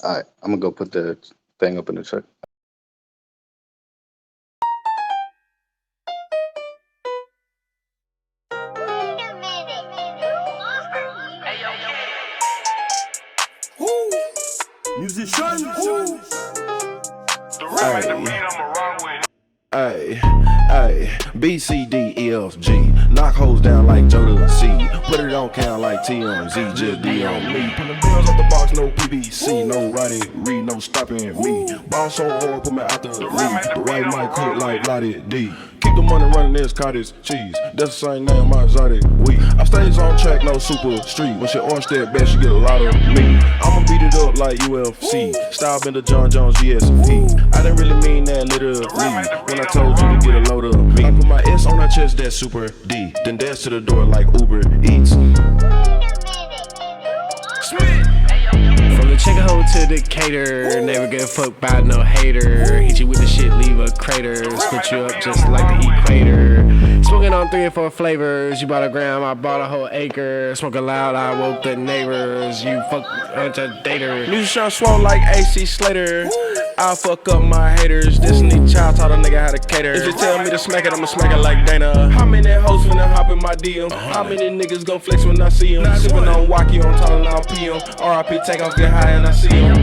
All right, I'm gonna go put the thing up in the check. Woo. Musician. Woo. Ay, ay, B, C, D, E, F, G. Knock hoes down like Joda C. Put it on count like TMZ, just D on me. Pulling bills out the box, no PVC. No writing, read, no stopping me. Ball so hard, put me out the league. The right mic coat like Lottie D. Keep the money running, this cottage cheese. That's the same name, my exotic weed. I stays on track, no super street. When she orange that bad, she get a lot of me. I'ma beat it up like UFC. Style been the John Jones GSP. I didn't really mean that literally when I told you to get a load of me. I put my S on her chest, that's super D. Then dash to the door like Uber Eats. From the chicken hole to Decatur, never get fucked by no hater. Hit you with the shit, leave a crater. Split you up just like the equator. Smoking on 3 or 4 flavors. You bought a gram, I bought a whole acre. Smoking loud, I woke the neighbors. You fuck bunch of dater. Music sound swole like AC Slater. I'll fuck up my haters. Disney child taught a nigga how to cater. If you tell me to smack it, I'ma smack it like Dana. How many hoes finna hop in my DM? How many niggas gon' flex when I see them? Sippin' on Wacky on Tylenol PM. RIP take off, get high and I see them.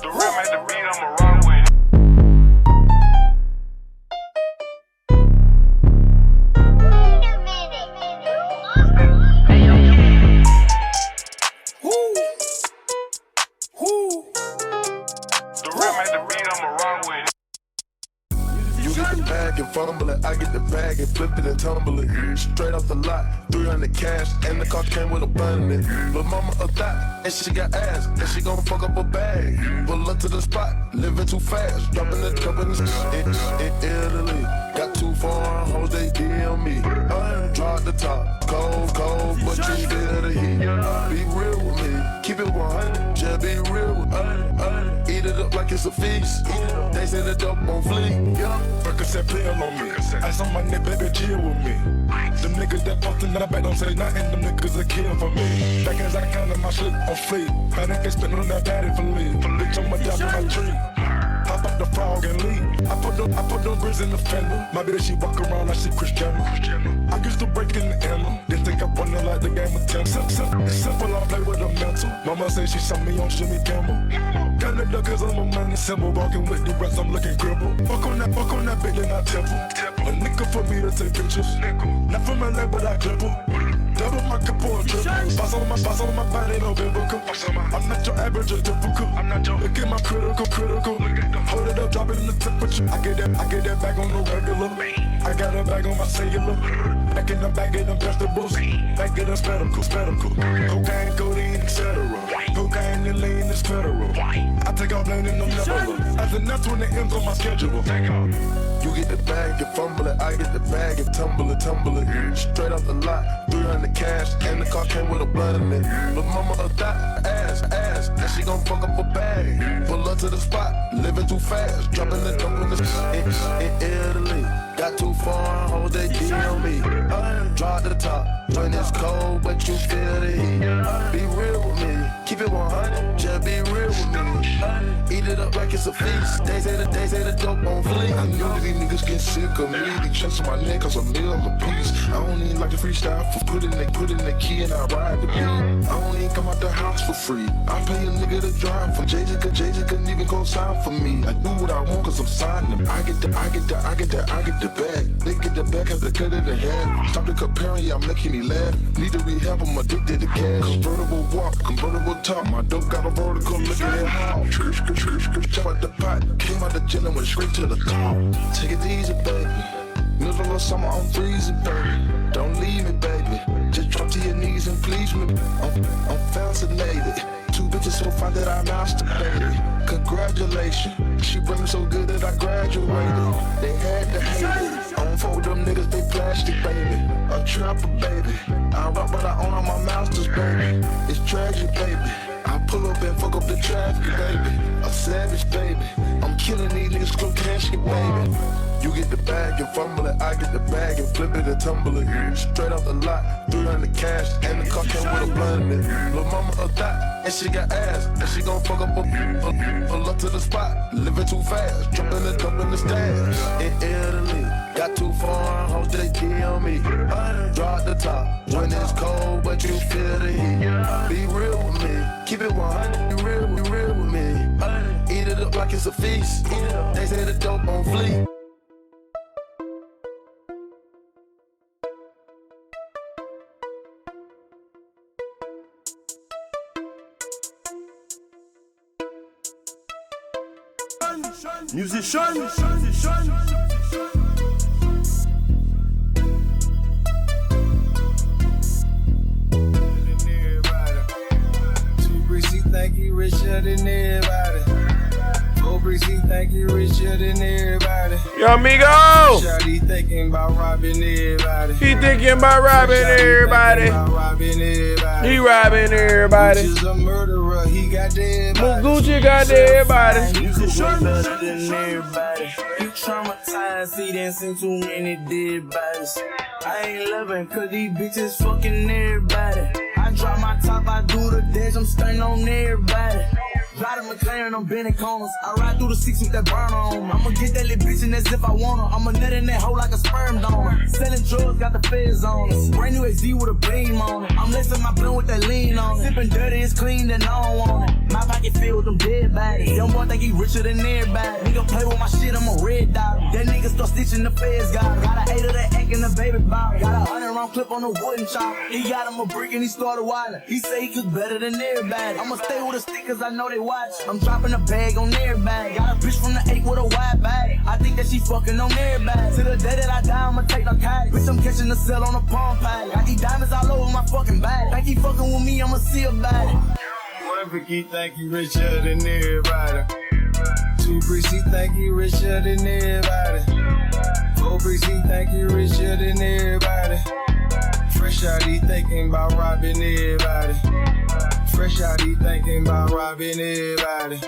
The rim at the beat, I'ma run with it. The rim at the beat, I'ma run with it. You get the bag and fumble it, I get the bag and flip it and tumble it. Straight off the lot, 300 cash, and the car came with a bun in it. Lil' mama a thot, and she got ass, and she gon' fuck up a bag. Pull up to the spot, living too fast, dropping the in Italy. Got too far, hoes they DM me. Drop the top, cold, but you feel the heat. Be real with me, keep it 100, just be real with me. Eat it up like it's a feast. They say the dope won't flee. Percocet pill on me. Ice on my neck, baby, chill with me. Them niggas that fucked in the back don't say nothing. Them niggas a kill for me. Back as I counted my shit on fleek. Man, I can spend on that daddy for leave. Bitch on my job in my tree. Hop up the frog and leave. I put them bricks in the fender. My bitch, she walk around like she Cristiano. I used to break in the ammo. They think I run it like the game of tennis. It's simple, I play with the mental. Mama say she saw me on Jimmy Kimmel. Got the duck cause I'm a money symbol. Walking with the rest, I'm looking crippled. Fuck on that bitch and I temple. A nickel for me to take pictures. Not from my leg, but I clip her. Double my cup or a triple. Boss on my body, no biblical. I'm not your average or typical. Look at my critical. Hold it up, drop it in the temperature. I get that back on the regular. I got a bag on my cellular. Back in the bag of them vegetables. Back in the spedicle. Cocaine, codeine, etc. Cocaine and lean is federal. I take off playing in them nebula. As and that's when it ends on my schedule. You get the bag and fumble it, I get the bag and tumble it. Straight off the lot, 300 cash, and the car came with a blood in it. Lil' mama a thot, ass, and she gon' fuck up a bag. Pull up to the spot, living too fast, dropping the dope in Italy. Got too far, hoes they DM me. Drop to the top, when it's cold, but you feel the heat. Be real with me, keep it 100, just be real with me. Eat it up like it's a feast. They say the dope won't flee. I know that these niggas get sick of me. They chest on my neck cause I'm meal on the piece. I don't even like the freestyle for put in the key and I ride the beat. I don't even come out the house for free. I pay a nigga to drive for Jay-Z couldn't even co-sign for me. I do what I want cause I'm signing them. I get the bag. They get the bag, have to cut it in half. Stop the comparing, yeah, I'm making me laugh. Need to rehab, I'm addicted to cash. Convertible walk, convertible top. My dope got a vertical, look at it how. Chop out the pot, came out the gym and went straight to the top. Take it easy, baby. Middle of summer, I'm freezing, baby. Don't leave me, baby. Just drop to your knees and please me. I'm fascinated. 2 bitches so fine that I masturbated. Congratulations. She bring me so good that I graduated. They had to hate it. I don't fuck with them niggas, they plastic, baby. A trapper, baby. I rock, but I own all my masters, baby. It's tragic, baby. I pull up and fuck up the traffic, baby. A savage, baby. I'm killing these niggas, go cash it, baby. You get the bag and fumble it, I get the bag and flip it and tumble it. Straight off the lot, 300 cash, and the car came with a blunt in it. Lil' mama a thot, and she got ass, and she gon' fuck up pull up to the spot. Living too fast, jumping the stash. In Italy, got too far, hoes they D on me. Drop the top, when it's cold, but you feel the heat. Be real with me, keep it 100, be real with me. Eat it up like it's a feast. They say the dope on fleek. Musician. Two bricks, he think he richer than everybody. Four bricks, he think he richer than everybody. Yo, amigo! Shawty thinking about robbing everybody. He thinking about robbing everybody. He robbing everybody. Gucci's a murderer, he got dead bodies. Gucci got everybody. He could way better than everybody. He traumatized, he done seen too many dead bodies. I ain't loving cause these bitches fucking everybody. I drop my top, I do the dash, I'm stunning on everybody. Drive the McLaren, I'm bending corners. I ride through the six with that burner on me. I'ma get that little bitch and that's if I want her. I'ma nut in that hole like a sperm donor. Selling drugs, got the feds on us. Brand new AZ with a beam on it. I'm lacing my blunt with that lean on it. Sipping dirty, it's clean, then I don't want it. My pocket filled with them dead bodies. Young boy think he richer than everybody. Nigga play with my shit, I'm a red dot. That nigga start stitching the feds got it. Got a 8 of that egg in the baby bottle. Got a 100-round clip on the wooden chop. He got him a brick and he started wildin'. He say he cook better than everybody. I'ma stay with a stick cause I know they watch. I'm dropping a bag on everybody. Got a bitch from the 8 with a wide bag. I think that she fucking on everybody. Till the day that I die, I'ma take narcotics. Bitch, I'm catching the cell on a palm pilot. Got these diamonds all over my fucking body. Think he fucking with me, I'ma see about it. One brick, he think he richer than everybody. Two bricks, he think he richer than everybody. Four bricks, he think he richer than everybody. Fresh out, he thinking about robbing everybody. Fresh out, he thinking about robbing everybody.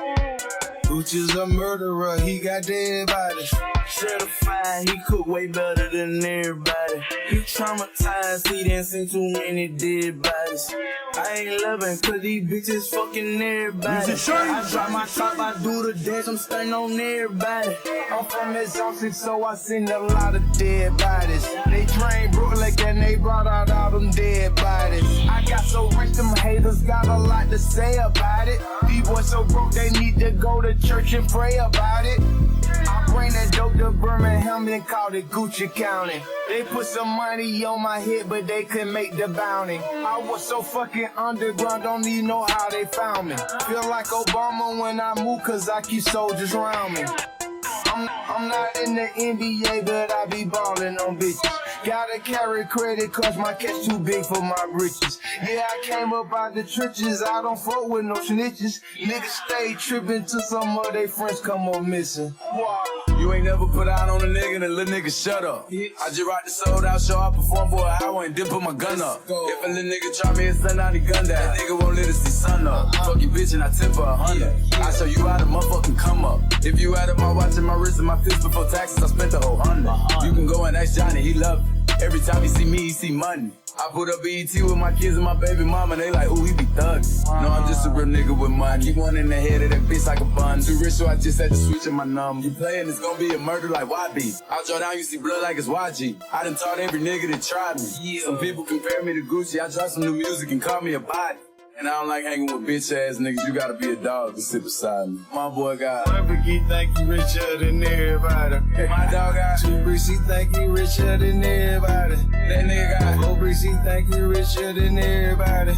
Gucci's a murderer, he got dead bodies. Certified, he cook way better than everybody. He traumatized, he done seen too many dead bodies. I ain't loving cause these bitches fucking everybody. I drop my top, I do the dance, I'm stunning on everybody. I'm from exhausted, so I seen a lot of dead bodies. They train Brooklyn and they brought out all them dead bodies. I got so rich, them haters got a lot to say about it. These boys so broke, they need to go to church and pray about it. I bring that dope to Birmingham and called it Gucci County. They put some money on my head, but they couldn't make the bounty. I was so fucking underground, don't even know how they found me. Feel like Obama when I move, cause I keep soldiers around me. I'm not in the NBA, but I be ballin' on bitches. Gotta carry credit cause my cash too big for my britches. Yeah, I came up out the trenches, I don't fuck with no snitches. Niggas stay trippin' till some of they friends come up missing. Wow. You ain't never put out on a nigga, then little nigga shut up. I just rock the sold out show, I perform for an hour and then put my gun up. If a little nigga try me and sun out, he gun down. That nigga won't let us see sun up. Fuck you bitch and I tip for 100. I show you how to motherfucking come up. If you added my watch and my wrist and my fist before taxes, I spent the whole 100. You can go and ask Johnny, he love it. Every time he see me, he see money. I put up BET with my kids and my baby mama, they like, ooh, he be thuggin'. No, I'm just a real nigga with money. Keep one in the head of that bitch like a bun. Too rich, so I just had to switch in my number. You playin', it's gon' be a murder like YB. I'll draw down, you see blood like it's YG. I done taught every nigga that tried me. Some people compare me to Gucci, I drop some new music and call me a body. And I don't like hanging with bitch ass niggas, you gotta be a dog to sit beside me. My boy got one brick, he think he richer than everybody. My dog got two bricks, he think he richer than everybody. That nigga got four bricks, he think he richer than everybody.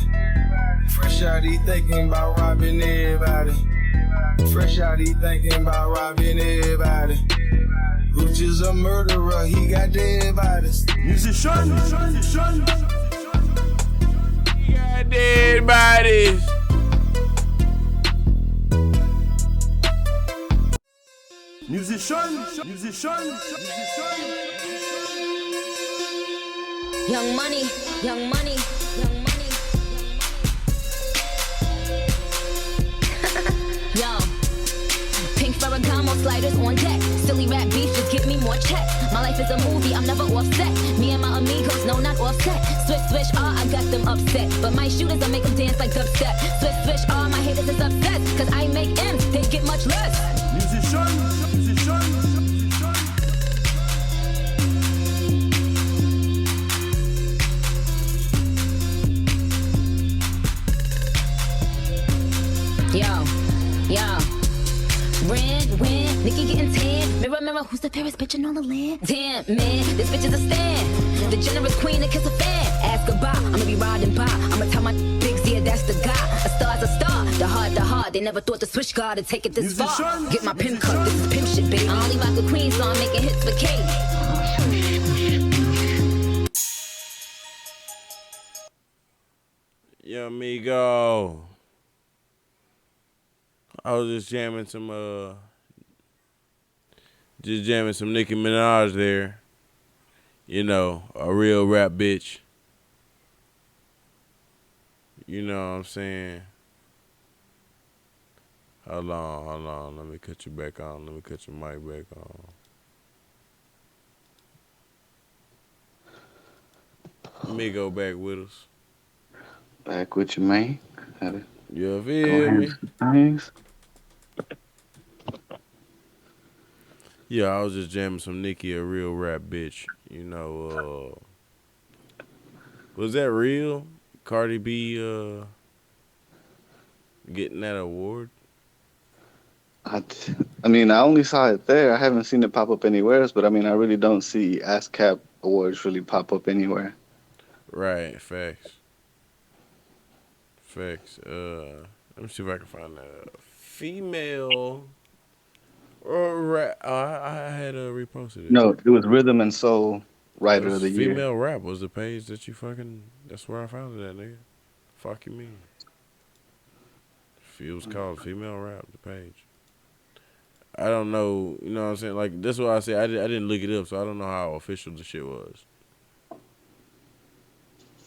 Fresh out, he thinking about robbing everybody. Fresh out, he thinking about robbing everybody. Gucci's a murderer, he got dead bodies. Musician. Dead bodies. Musician. Young money, young money, young money. Yo, pink Ferragamo sliders on deck. Still Really rap beef, just give me more checks. My life is a movie, I'm never offset. Me and my amigos, no, not offset. Switch, switch, I got them upset. But my shooters, I make them dance like dubstep. Switch, switch, my haters is upset. Cause I make M's, they get much less. Musician. Yo. Red, win, Nikki getting tan. Mirror, mirror, who's the fairest bitch in all the land? Damn, man, this bitch is a stand. The generous queen that kiss a fan. Ask goodbye, I'ma be riding by. I'ma tell my bigs, yeah, that's the guy. A star's a star, the heart. They never thought the switch guard would take it this far. Get my pimp cut, this is pimp shit, baby. I only rock with queen, so I'm making hits for Kate. Yo, amigo. I was just jamming some Nicki Minaj there. You know, a real rap bitch. You know what I'm saying? Hold on. Let me cut you back on. Let me cut your mic back on. Amigo back with us. Back with you, man. You feel me? Things. Yeah, I was just jamming some Nicki, a real rap bitch. You know, was that real? Cardi B getting that award? I mean, I only saw it there. I haven't seen it pop up anywhere else, but I mean, I really don't see ASCAP awards really pop up anywhere. Right, facts. Let me see if I can find a female or rap. I had reposted it. No, it was Rhythm and Soul Writer of the Year. Female rap was the page that you fucking. That's where I found it at, nigga. Fuck you mean? It was called Female Rap, the page. I don't know, you know what I'm saying? Like, that's what I said. I didn't look it up, so I don't know how official the shit was.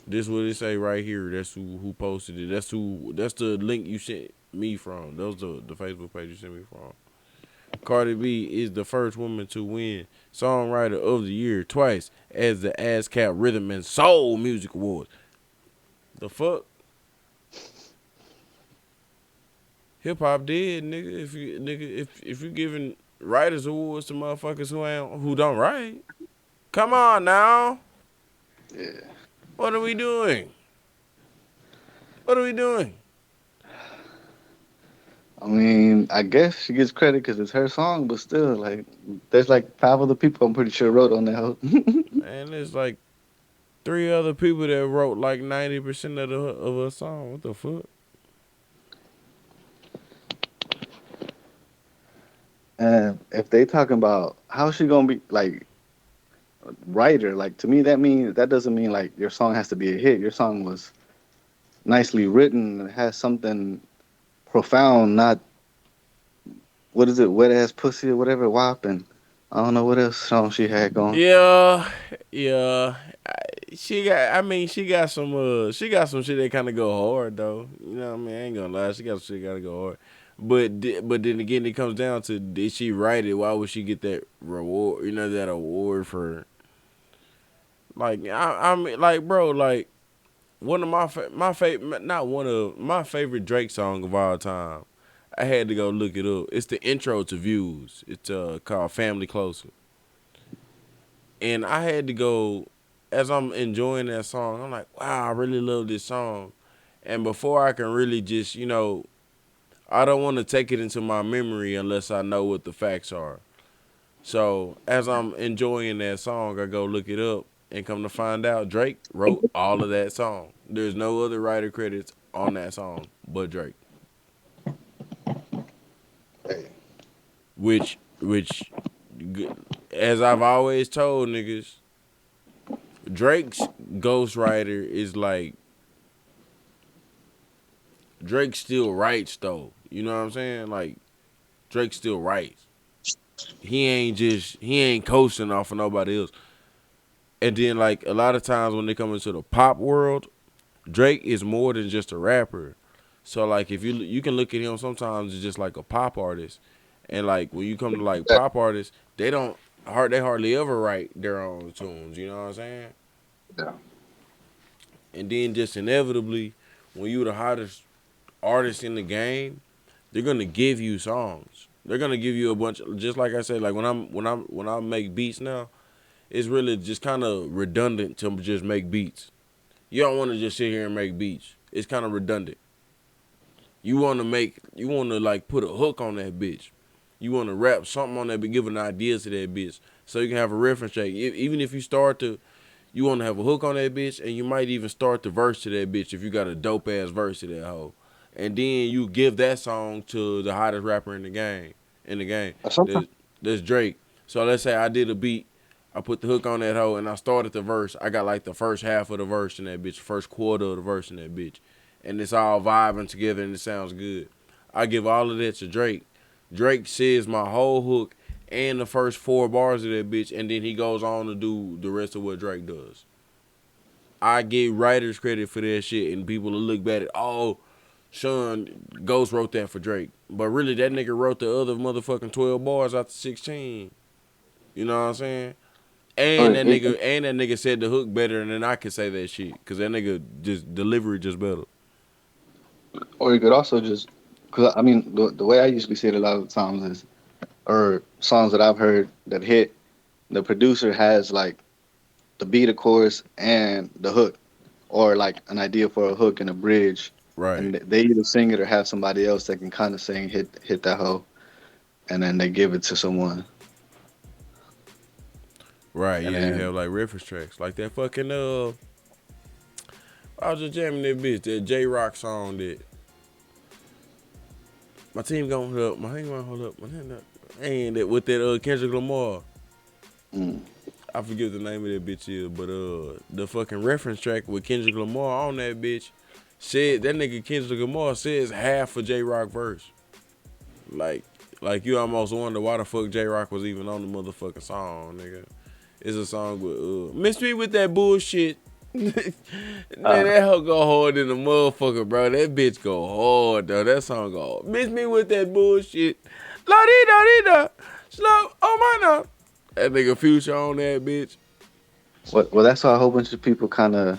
This what it say right here. That's who posted it. That's the link you sent me from. That was the Facebook page you sent me from. Cardi B is the first woman to win Songwriter of the Year twice as the ASCAP Rhythm and Soul Music Awards. The fuck? HipHop did, nigga. If you giving writers awards to motherfuckers who don't write, come on now. Yeah. What are we doing? I mean, I guess she gets credit because it's her song, but still, like, there's like 5 other people I'm pretty sure wrote on that hoe. Man, there's like 3 other people that wrote like 90% of her song. What the fuck? And if they talking about how she gonna be like writer, like to me that doesn't mean like your song has to be a hit. Your song was nicely written and has something profound, not what is it, wet ass pussy or whatever, WAP, and I don't know what else song she had going. Yeah. She got some shit that kind of go hard though. You know what I mean? I ain't gonna lie, she got some shit that gotta go hard. But then again, it comes down to, did she write it? Why would she get that reward? You know, that award for, like, I mean, like, bro, like, one of my favorite Drake song of all time. I had to go look it up. It's the intro to Views. It's called Family Closer. And I had to go, as I'm enjoying that song, I'm like, wow, I really love this song. And before I can really just, you know, I don't want to take it into my memory unless I know what the facts are. So as I'm enjoying that song, I go look it up and come to find out Drake wrote all of that song. There's no other writer credits on that song but Drake. Which, as I've always told niggas, Drake's ghostwriter is like, Drake still writes though. You know what I'm saying? Like, Drake still writes. He ain't coasting off of nobody else. And then, like, a lot of times when they come into the pop world, Drake is more than just a rapper. So, like, if you can look at him sometimes as just like a pop artist. And like when you come to like pop artists, they hardly ever write their own tunes. You know what I'm saying? Yeah. And then just inevitably, when you the hottest artist in the game, they're gonna give you songs. They're gonna give you a bunch. Just like I said, like when I make beats now, it's really just kind of redundant to just make beats. You don't want to just sit here and make beats. It's kind of redundant. You want to like put a hook on that bitch. You want to rap something on that, but give an idea to that bitch, so you can have a reference track. Even if you want to have a hook on that bitch, and you might even start the verse to that bitch if you got a dope ass verse to that hoe, and then you give that song to the hottest rapper in the game. In the game, Sometimes, there's Drake. So let's say I did a beat, I put the hook on that hoe, and I started the verse. I got like the first half of the verse in that bitch, first quarter of the verse in that bitch, and it's all vibing together and it sounds good. I give all of that to Drake. Drake says my whole hook and the first 4 bars of that bitch, and then he goes on to do the rest of what Drake does. I give writers credit for that shit, and people will look back at, oh, Sean Ghost wrote that for Drake. But really, that nigga wrote the other motherfucking 12 bars after 16. You know what I'm saying? or And that it, nigga, said the hook better than I could say that shit. Cause that nigga just delivery just better. or you could also just, because I mean, the way I usually see it a lot of times is, or songs that I've heard that hit, the producer has like the beat, of course, and the hook, or like an idea for a hook and a bridge, Right. and they either sing it or have somebody else that can kind of sing, hit that hoe, and then they give it to someone, Right. and Yeah, you then have like reference tracks. Like that fucking I was just jamming that bitch, that J Rock song that my team gonna hold up. My team gonna hold up. And that with that Kendrick Lamar. mm, I forget the name of that bitch is, but the fucking reference track with Kendrick Lamar on that bitch said that nigga Kendrick Lamar says half of J Rock verse. Like you almost wonder why the fuck J Rock was even on the motherfucking song, nigga. It's a song with Miss Me With That Bullshit. Man, that hoe go hard in the motherfucker, bro. That bitch go hard though. That song go hard. Miss Me With That Bullshit. La di da di da. Slow. Oh my no. That nigga Future on that bitch. well, that's why a whole bunch of people kind of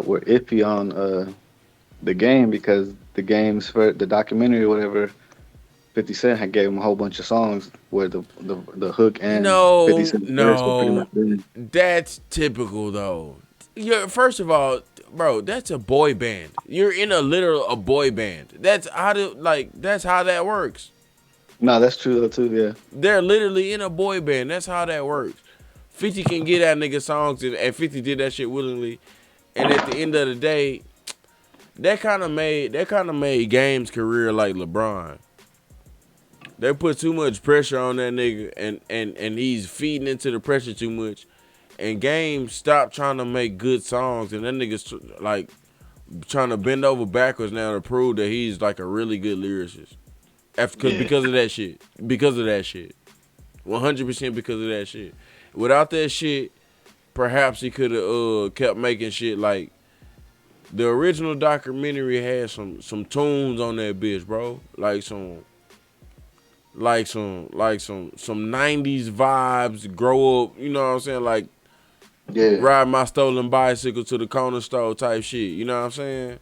were iffy on the game, because the games for the documentary or whatever, 50 Cent had gave him a whole bunch of songs where the hook and 50 No, Cent's verse were pretty much no. there. That's typical though. First of all, bro, that's a boy band. You're in a boy band. That's how that works. No, that's true though too. Yeah, They're literally in a boy band. That's how that works. 50 can get that nigga songs, and 50 did that shit willingly. And at the end of the day, that kind of made Game's career like LeBron. They put too much pressure on that nigga, and he's feeding into the pressure too much. And Game stopped trying to make good songs, and that nigga's like trying to bend over backwards now to prove that he's like a really good lyricist. Because of that shit. Because of that shit. 100% because of that shit. Without that shit, perhaps he could have kept making shit like the original documentary had some tunes on that bitch, bro. Some 90s vibes, grow up, you know what I'm saying? Like yeah. ride my stolen bicycle to the corner store type shit, you know what I'm saying?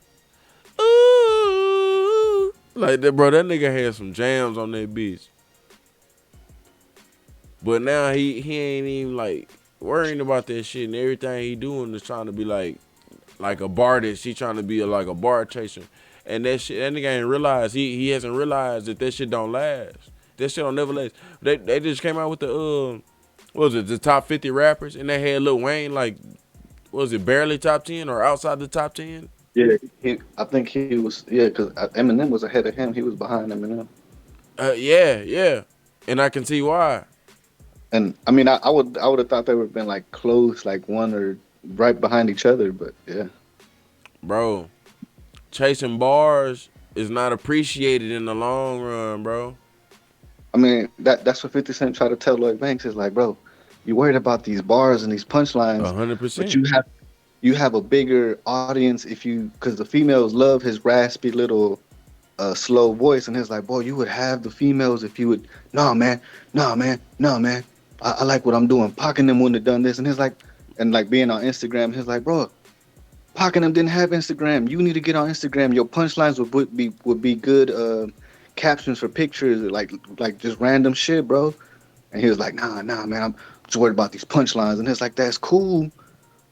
Ooh, like that, bro. That nigga had some jams on that bitch. But now he ain't even like worrying about that shit, and everything he doing is trying to be like a bartist. He trying to be like a bar chaser, and that nigga ain't realized he hasn't realized that shit don't last. That shit don't never last. They just came out with the what was it, the top 50 rappers, and they had Lil Wayne like, what was it, barely top 10 or outside the top 10? Yeah, I think he was, yeah, because Eminem was ahead of him. He was behind Eminem. Yeah, and I can see why. And I mean, I would have thought they would have been like close, like one or right behind each other. But yeah, Bro, chasing bars is not appreciated in the long run, bro. I mean that's what 50 Cent tried to tell Lloyd Banks is like, bro, you worried about these bars and these punchlines, but 100%. you have a bigger audience if you, because the females love his raspy little a slow voice, and he's like, "Boy, you would have the females if you would." No, man, no, man, no, man. I like what I'm doing. Pac and them wouldn't have done this, and he's like, and like being on Instagram, he's like, bro, Pac and them didn't have Instagram. You need to get on Instagram. Your punchlines would be good captions for pictures, like just random shit, bro. And he was like, nah, man, I'm just worried about these punchlines. And it's like, that's cool,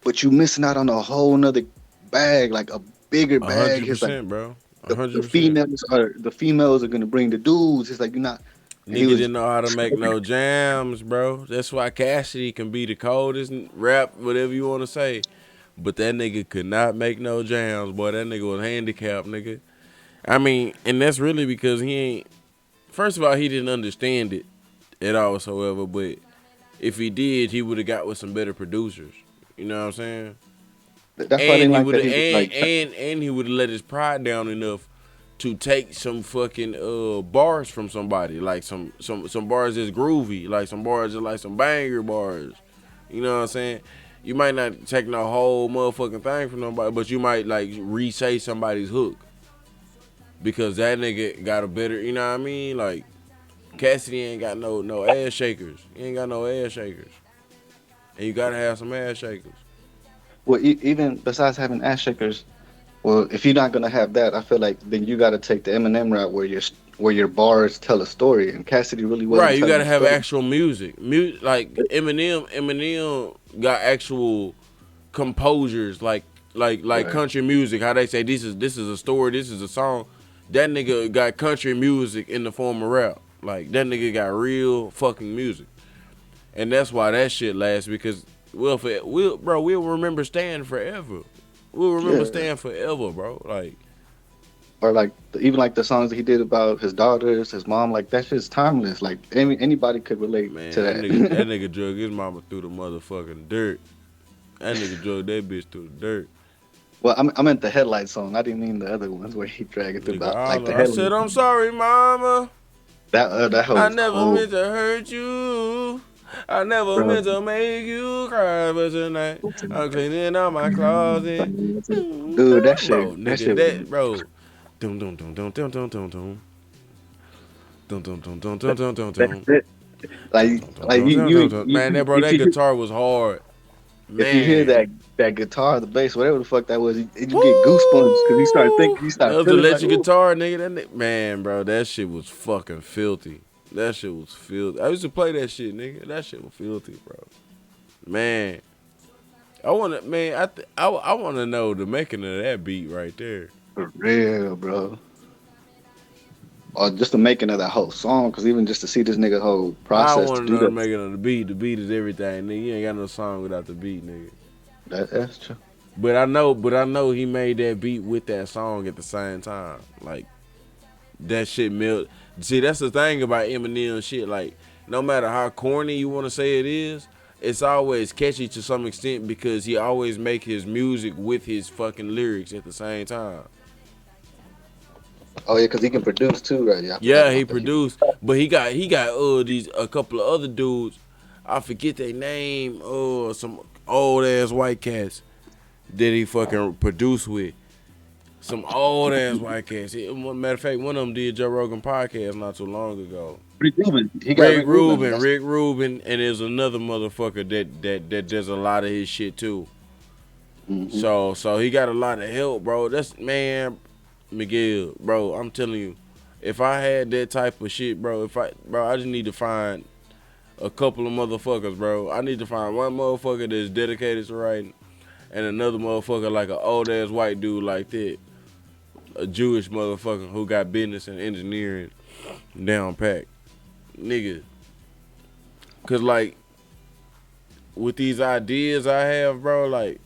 but you missing out on a whole nother bag, like a bigger A bag. hundred He's like, percent, bro. the, the 100%. females are gonna bring the dudes. It's like you're not. And he Nigga was didn't know how to make no jams, bro. That's why Cassidy can be the coldest rap, whatever you want to say. But that nigga could not make no jams, boy. That nigga was handicapped, nigga. I mean, and that's really because he ain't. First of all, he didn't understand it at all whatsoever. But if he did, he would have got with some better producers. You know what I'm saying? that's why I And didn't he like would that. have, He was like, and he would have let his pride down enough to take some fucking bars from somebody, like some bars that's groovy, like some bars that like some banger bars. You know what I'm saying? You might not take no whole motherfucking thing from nobody, but you might like re-say somebody's hook because that nigga got a better. You know what I mean? Like Cassidy ain't got no ass shakers. He ain't got no ass shakers, and you gotta have some ass shakers. well, even besides having ass shakers, well, if you're not gonna have that, I feel like then you got to take the Eminem route where your bars tell a story, and Cassidy really wasn't Right, you telling gotta a have story. actual music. Like Eminem got actual composers, like Right. country music. How they say this is a story, this is a song. That nigga got country music in the form of rap. Like that nigga got real fucking music, and that's why that shit lasts because we'll remember Stan forever. We'll remember Yeah. Stan forever, bro. Like Or like even like the songs that he did about his daughters, his mom, like that shit's timeless. Like anybody could relate man, to that that. nigga drug his mama through the motherfucking dirt. That nigga drug that bitch through the dirt. Well, I meant the headlight song. I didn't mean the other ones where he dragged it through. Nigga, But like the I said, headlight, I'm sorry, mama. that hoe I was never cold, meant to hurt you. I never bro. meant to make you cry, but tonight I'm cleaning out my closet. Dude, Bro, that nigga, shit was that, bro. Dum dum dum dum dum dum dum dum. Dum dum dum dum dum dum dum that's dum. it. Dum Like dum dum like dum you dum you, dum dum. you Man, that bro, if that you guitar was hard. if you hear Man. that guitar, the bass, whatever the fuck that was, you get goosebumps because Woo! you That start was feeling like, electric oh, guitar, nigga. Man, bro, that shit was fucking filthy. That shit was filthy. I used to play that shit, nigga. That shit was filthy, bro. Man, I wanna know the making of that beat right there. for real, bro. Or just the making of that whole song, because even just to see this nigga whole I process to wanna do know the that, making of the beat. The beat is everything, nigga. You ain't got no song without the beat, nigga. that's true. But I know he made that beat with that song at the same time. Like that shit melt. See, that's the thing about Eminem shit. Like, no matter how corny you want to say it is, it's always catchy to some extent because he always make his music with his fucking lyrics at the same time. Oh yeah, because he can produce too, right? Yeah, I forgot Yeah, he about that. produced, but he got these a couple of other dudes. I forget their name. Some old ass white cats that he fucking produced with. Some old ass white cats. Matter of fact, one of them did Joe Rogan podcast not too long ago. Rick Rubin, he got Rick Rubin. That's Rick Rubin, and there's another motherfucker that does a lot of his shit too. hmm So he got a lot of help, bro. That's man, Miguel, bro. I'm telling you, if I had that type of shit, bro, I just need to find a couple of motherfuckers, bro. I need to find one motherfucker that's dedicated to writing, and another motherfucker like an old ass white dude like that, a Jewish motherfucker who got business and engineering down packed, nigga. Cause like with these ideas I have, bro, like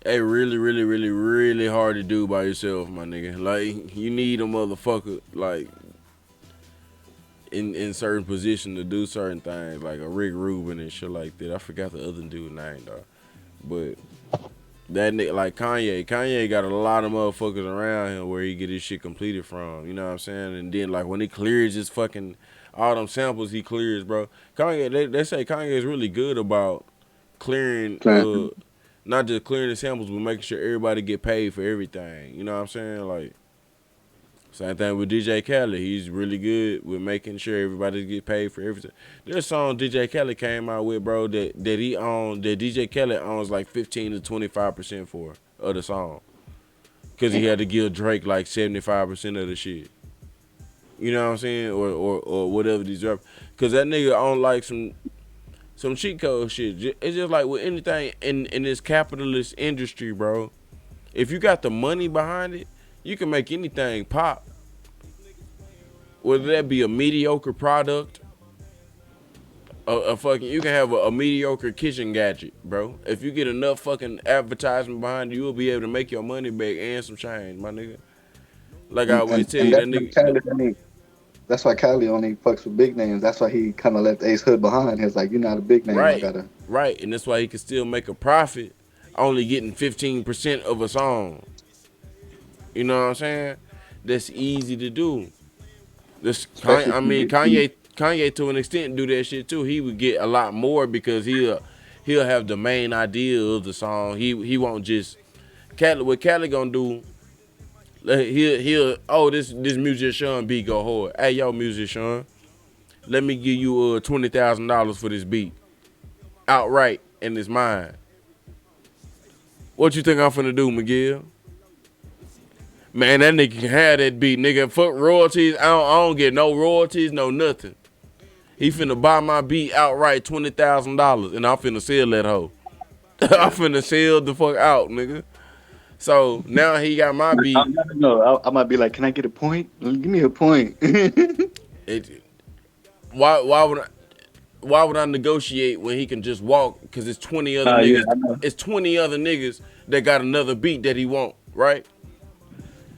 they really, really, really, really hard to do by yourself, my nigga. Like you need a motherfucker like in certain position to do certain things, like a Rick Rubin and shit like that. I forgot the other dude name though, but that nigga like Kanye got a lot of motherfuckers around him where he get his shit completed from. You know what I'm saying? And then like when he clears his fucking all them samples he clears, bro. Kanye, they say Kanye is really good about clearing not just clearing the samples, but making sure everybody get paid for everything. You know what I'm saying? Like Same thing with DJ Khaled. He's really good with making sure everybody get paid for everything. There's a song DJ Khaled came out with, bro, that he owned, that DJ Khaled owns like 15 to 25% for of the song. Cause he had to give Drake like 75% of the shit. You know what I'm saying? Or whatever these rappers. Cause that nigga own like some cheat code shit. It's just like with anything in this capitalist industry, bro. If you got the money behind it, you can make anything pop. Whether that be a mediocre product, you can have a mediocre kitchen gadget, bro. If you get enough fucking advertisement behind you, you'll be able to make your money back and some change, my nigga. Like I always tell And you, that that's why nigga. Cali only fucks with big names. That's why he kind of left Ace Hood behind. He's like, you're not a big name. I Right, gotta. right, and that's why he can still make a profit, only getting 15% of a song. You know what I'm saying? That's easy to do. Especially if you get deep. Kanye to an extent do that shit too. He would get a lot more because he'll have the main idea of the song. He won't just what Cali gonna do. He'll this musician beat go hard. Hey yo musician, let me give you $20,000 for this beat outright and it's mine. What you think I'm finna do, Miguel? Man, that nigga can have that beat, nigga. Fuck royalties. I don't get no royalties, no nothing. He finna buy my beat outright, $20,000, and I'm finna sell that hoe. I'm finna sell the fuck out, nigga. So now he got my beat. I might be like, can I get a point? Give me a point. It, why would I negotiate when he can just walk? Cause it's 20 other Yeah, niggas. I know. It's 20 other niggas that got another beat that he want, right?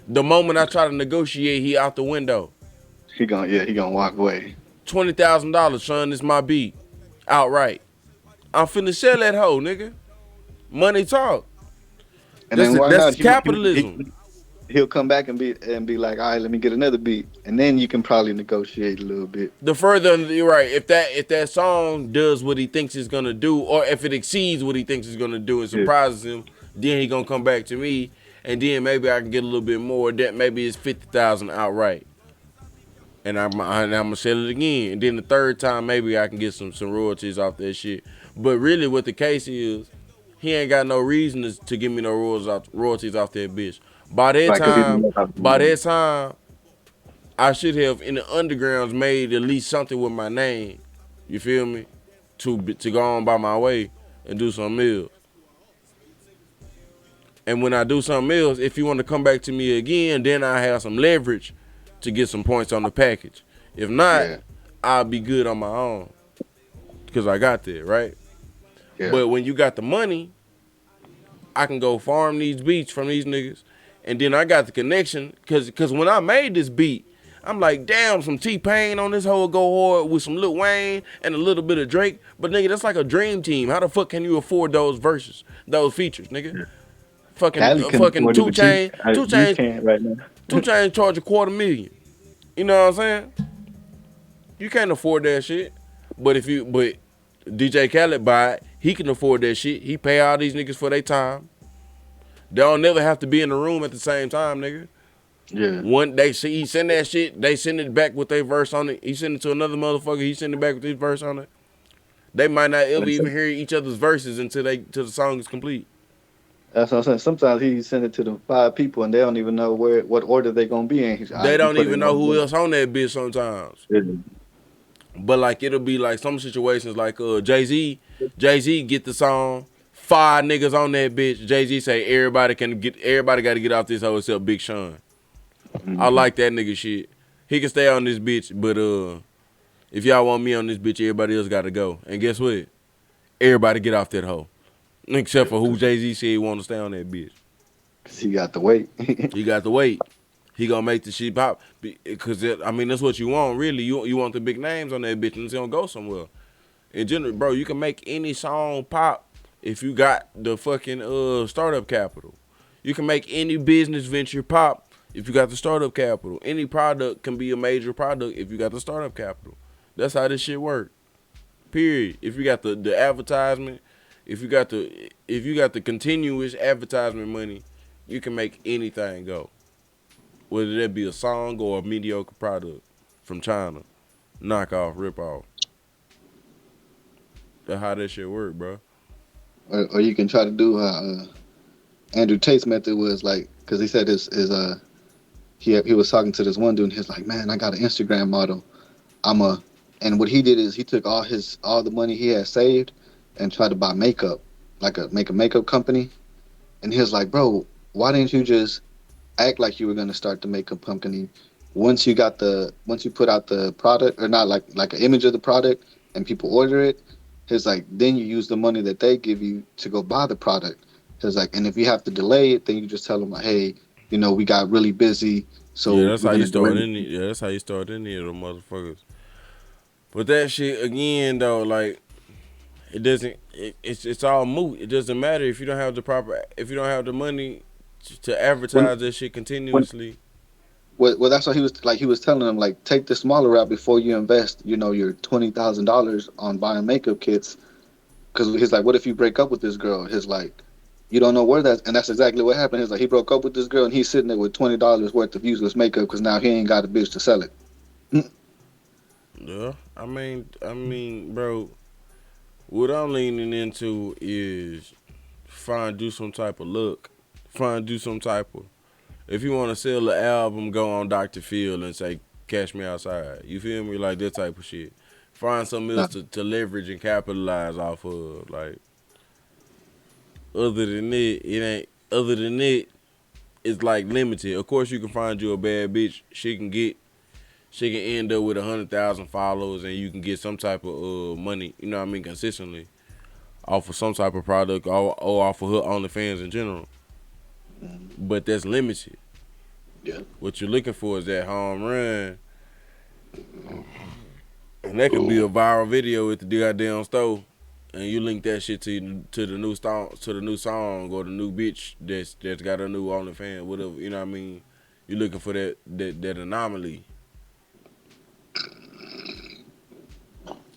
The moment I try to negotiate, he out the window. He gonna walk away. $20,000, son. It's my beat, outright. I'm finna sell that hoe, nigga. Money talk. And then why not? That's capitalism. He'll come back and be like, all right, let me get another beat, and then you can probably negotiate a little bit. The further you're right, if that song does what he thinks it's gonna do, or if it exceeds what he thinks it's gonna do and surprises him, then he gonna come back to me, and then maybe I can get a little bit more. That maybe it's 50,000 outright, and I'm gonna sell it again, and then the third time maybe I can get some royalties off that shit. But really, what the case is, he ain't got no reason to give me no royalties off that bitch. By that time, I should have in the undergrounds made at least something with my name. You feel me? To go on by my way and do something else. And when I do something else, if you want to come back to me again, then I have some leverage to get some points on the package. If not, I'll be good on my own because I got that, right? Yeah. But when you got the money, I can go farm these beats from these niggas. And then I got the connection, cause when I made this beat, I'm like, damn, some T-Pain on this whole go hard with some Lil Wayne and a little bit of Drake. But nigga, that's like a dream team. How the fuck can you afford those verses, those features, nigga? Yeah. Fucking 2 Chainz, 2 Chainz, right now. 2 Chainz charge $250,000. You know what I'm saying? You can't afford that shit. But DJ Khaled buy it, he can afford that shit. He pay all these niggas for their time. They don't never have to be in the room at the same time, nigga. Yeah. He send that shit, they send it back with their verse on it. He send it to another motherfucker, he send it back with his verse on it. They might not ever even hear each other's verses until the song is complete. That's what I'm saying. Sometimes he send it to the 5 people and they don't even know what order they gonna be in. They don't even know who else on that bitch sometimes. Yeah. But like it'll be like some situations like Jay-Z get the song. 5 niggas on that bitch. Jay-Z say everybody got to get off this hoe except Big Sean. Mm-hmm. I like that nigga shit. He can stay on this bitch, but if y'all want me on this bitch, everybody else got to go. And guess what? Everybody get off that hoe, except for who Jay-Z said he want to stay on that bitch. Cause he got to wait. He got to wait. He gonna make the shit pop. Cause that's what you want, really. You want the big names on that bitch, and it's gonna go somewhere. In general, bro, you can make any song pop. If you got the fucking startup capital. You can make any business venture pop if you got the startup capital. Any product can be a major product if you got the startup capital. That's how this shit work. Period. If you got the advertisement, if you got the continuous advertisement money, you can make anything go. whether that be a song or a mediocre product from China, knock off, rip off. That's how that shit work, bro. Or you can try to do Andrew Tate's method was like, because he said his he was talking to this one dude and he's like, man, I got an Instagram model. I'm a and what he did is he took all the money he had saved and tried to buy makeup, like make a makeup company. And he was like, bro, why didn't you just act like you were gonna start the makeup company once you put out the product or not like an image of the product and people order it, he's like, then you use the money that they give you to go buy the product. He's like, and if you have to delay it, then you just tell them like, hey, we got really busy, Yeah, so that's we're how you gonna start delay in it. it. Yeah, that's how you start in there, them motherfuckers. But that shit again though, like it doesn't. It's all moot. It doesn't matter if you don't have the proper. If you don't have the money to When advertise that shit when continuously. well, that's what he was like. He was telling them like, take the smaller route before you invest. Your $20,000 on buying makeup kits. Because he's like, what if you break up with this girl? He's like, you don't know where and that's exactly what happened. He's like, he broke up with this girl and he's sitting there with $20 worth of useless makeup because now he ain't got a bitch to sell it. Yeah, bro. What I'm leaning into is do some type of look. Do some type of. If you want to sell the album, go on Dr. Phil and say, "Catch me outside." You feel me? Like that type of shit. Find something Nah. else to leverage and capitalize off of. Like other than it, it ain't. Other than it, it's like limited. Of course, you can find you a bad bitch. She can end up with 100,000 followers, and you can get some type of money. You know what I mean? Consistently off of some type of product or off of her OnlyFans in general. But that's limited. Yeah. What you're looking for is that home run, and that could be a viral video at the goddamn store, and you link that shit to the new song or the new bitch that's got a new OnlyFans, whatever. You know what I mean? You're looking for that anomaly.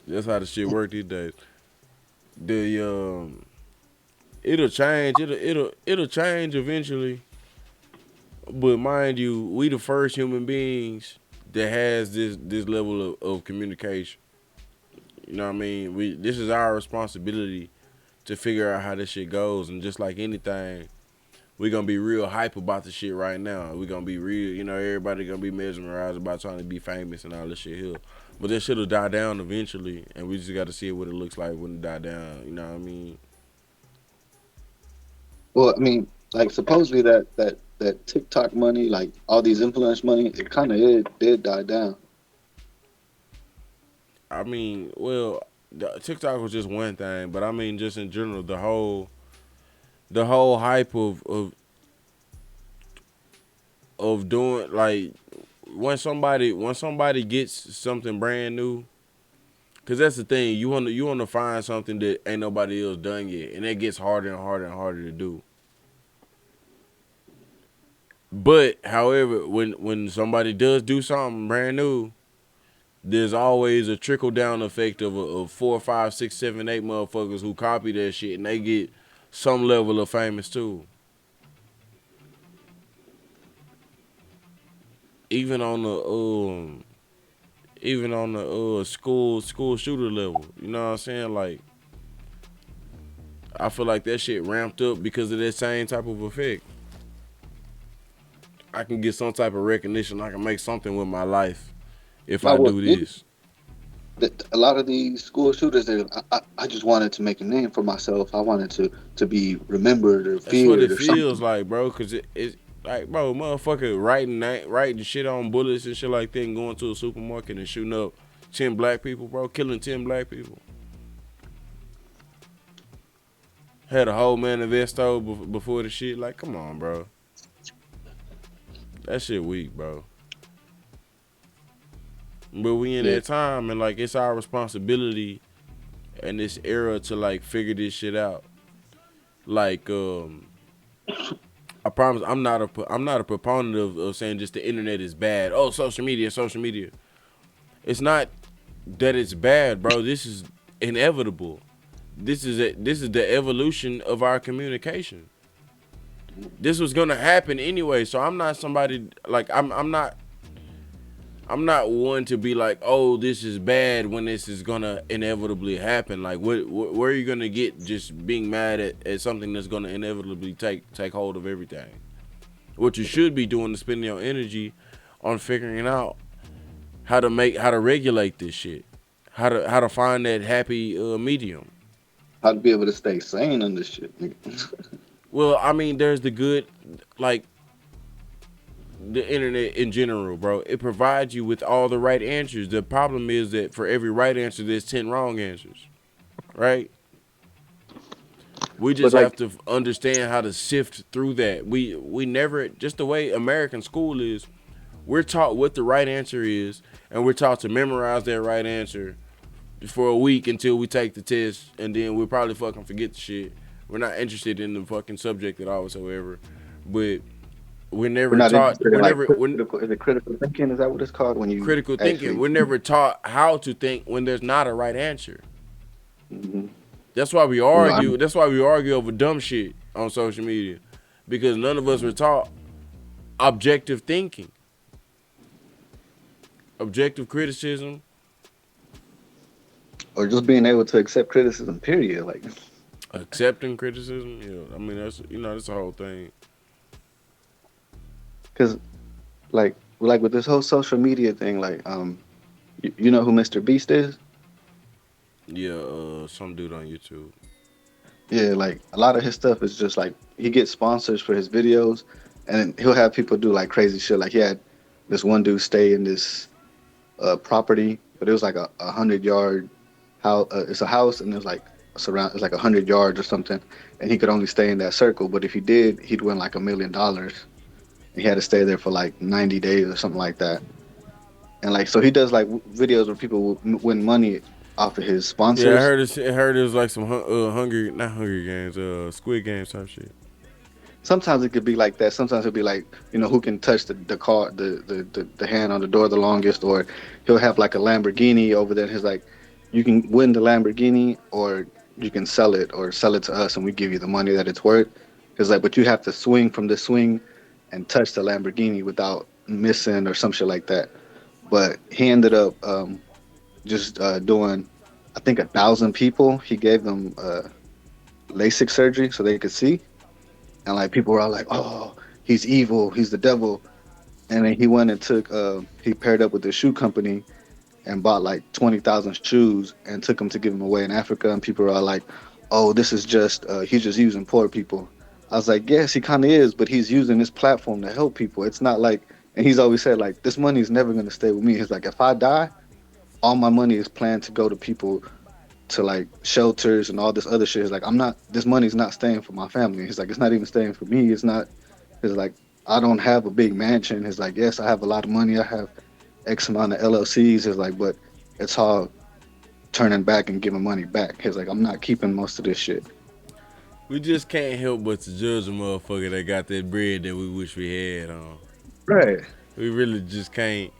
That's how the shit work these days. The it'll change. It'll change eventually. But mind you, we the first human beings that has this level of communication. You know what I mean? This is our responsibility to figure out how this shit goes. And just like anything, we gonna be real hype about the shit right now. We gonna be real, everybody gonna be mesmerized about trying to be famous and all this shit here. But this shit'll die down eventually, and we just gotta see what it looks like when it die down. You know what I mean? Well, I mean, like supposedly that TikTok money, like all these influence money, it kind of did die down. I mean, well, TikTok was just one thing, but I mean, just in general, the whole hype of doing like when somebody gets something brand new, cause that's the thing, you wanna find something that ain't nobody else done yet, and that gets harder and harder and harder to do. But however, when somebody does do something brand new, there's always a trickle down effect of 4, 5, 6, 7, 8 motherfuckers who copy that shit and they get some level of famous too. Even on the school shooter level, you know what I'm saying? Like I feel like that shit ramped up because of that same type of effect. I can get some type of recognition. I can make something with my life if Now, I do this. a lot of these school shooters, I just wanted to make a name for myself. I wanted to be remembered or That's what it feared or feels something. like, bro. Cause it's like, bro, motherfucker writing shit on bullets and shit like that, and going to a supermarket and shooting up 10 black people, bro, killing 10 black people. Had a whole manifesto before the shit. Like, come on, bro. That shit weak, bro. But we in Yeah. that time, and like it's our responsibility in this era to like figure this shit out. Like, I promise I'm not a proponent of saying just the internet is bad. Oh, social media. It's not that it's bad, bro. This is inevitable. This is the evolution of our communication. This was gonna happen anyway. So I'm not somebody like I'm not one to be like, oh, this is bad when this is gonna inevitably happen. Like, where are you gonna get just being mad at something that's gonna inevitably take hold of everything? What you should be doing is spending your energy on figuring out how to regulate this shit, how to find that happy medium. How to be able to stay sane on this shit, nigga. Well, I mean, there's the good, like the internet in general, bro. It provides you with all the right answers. The problem is that for every right answer, there's 10 wrong answers, right? We But just like, have to understand how to sift through that. We never, just the way American school is, we're taught what the right answer is, and we're taught to memorize that right answer for a week until we take the test, and then we'll probably fucking forget the shit. We're not interested in the fucking subject at all whatsoever. But we're we're never not taught. interested in like We're critical. Is it critical thinking? Is that what it's called when you critical thinking. actually? We're never taught how to think when there's not a right answer. Hmm. That's why we You know, I argue. That's why we argue over dumb shit on social media, because none of us were taught objective thinking, objective criticism. or just being able to accept criticism. Period. Like, Accepting criticism, yeah. I mean, that's the whole thing. because like with this whole social media thing, like you know who Mr. Beast is? Yeah, some dude on YouTube. Yeah, like a lot of his stuff is just like he gets sponsors for his videos, and he'll have people do like crazy shit. Like he had this one dude stay in this property, but it was like a 100 yard house. It's a house, and there's like surround. It's like 100 yards or something, and he could only stay in that circle. But if he did, he'd win like $1 million. He had to stay there for like 90 days or something like that. And like so, he does like videos where people win money off of his Yeah, sponsors. I heard it was like some not Hunger Games, Squid Games type shit. Sometimes it could be like that. Sometimes it'll be like, who can touch the car, the hand on the door the longest, or he'll have like a Lamborghini over there. And he's like, you can win the Lamborghini, or you can sell it to us, and we give you the money that it's worth. He's like, but you have to swing from the swing and touch the Lamborghini without missing or some shit like that. But he ended up just doing, I think, 1,000 people. He gave them LASIK surgery so they could see, and like people were all like, "Oh, he's evil, he's the devil." And then he went and he paired up with the shoe company and bought like 20,000 shoes and took them to give them away in Africa. And people were all like, "Oh, this is just he's just using poor people." I was like, "Yes, he kind of is, but he's using this platform to help people. It's not like." And he's always said like, "This money is never gonna stay with me." He's like, "If I die, all my money is planned to go to people, to like shelters and all this other shit." He's like, "I'm not. This money's not staying for my family." He's like, "It's not even staying for me. It's not." He's like, "I don't have a big mansion." He's like, "Yes, I have a lot of money. I have X amount of LLCs." He's like, "But it's all turning back and giving money back." He's like, "I'm not keeping most of this shit." We just can't help but to judge a motherfucker that got that bread that we wish we had on. Right. We really just can't.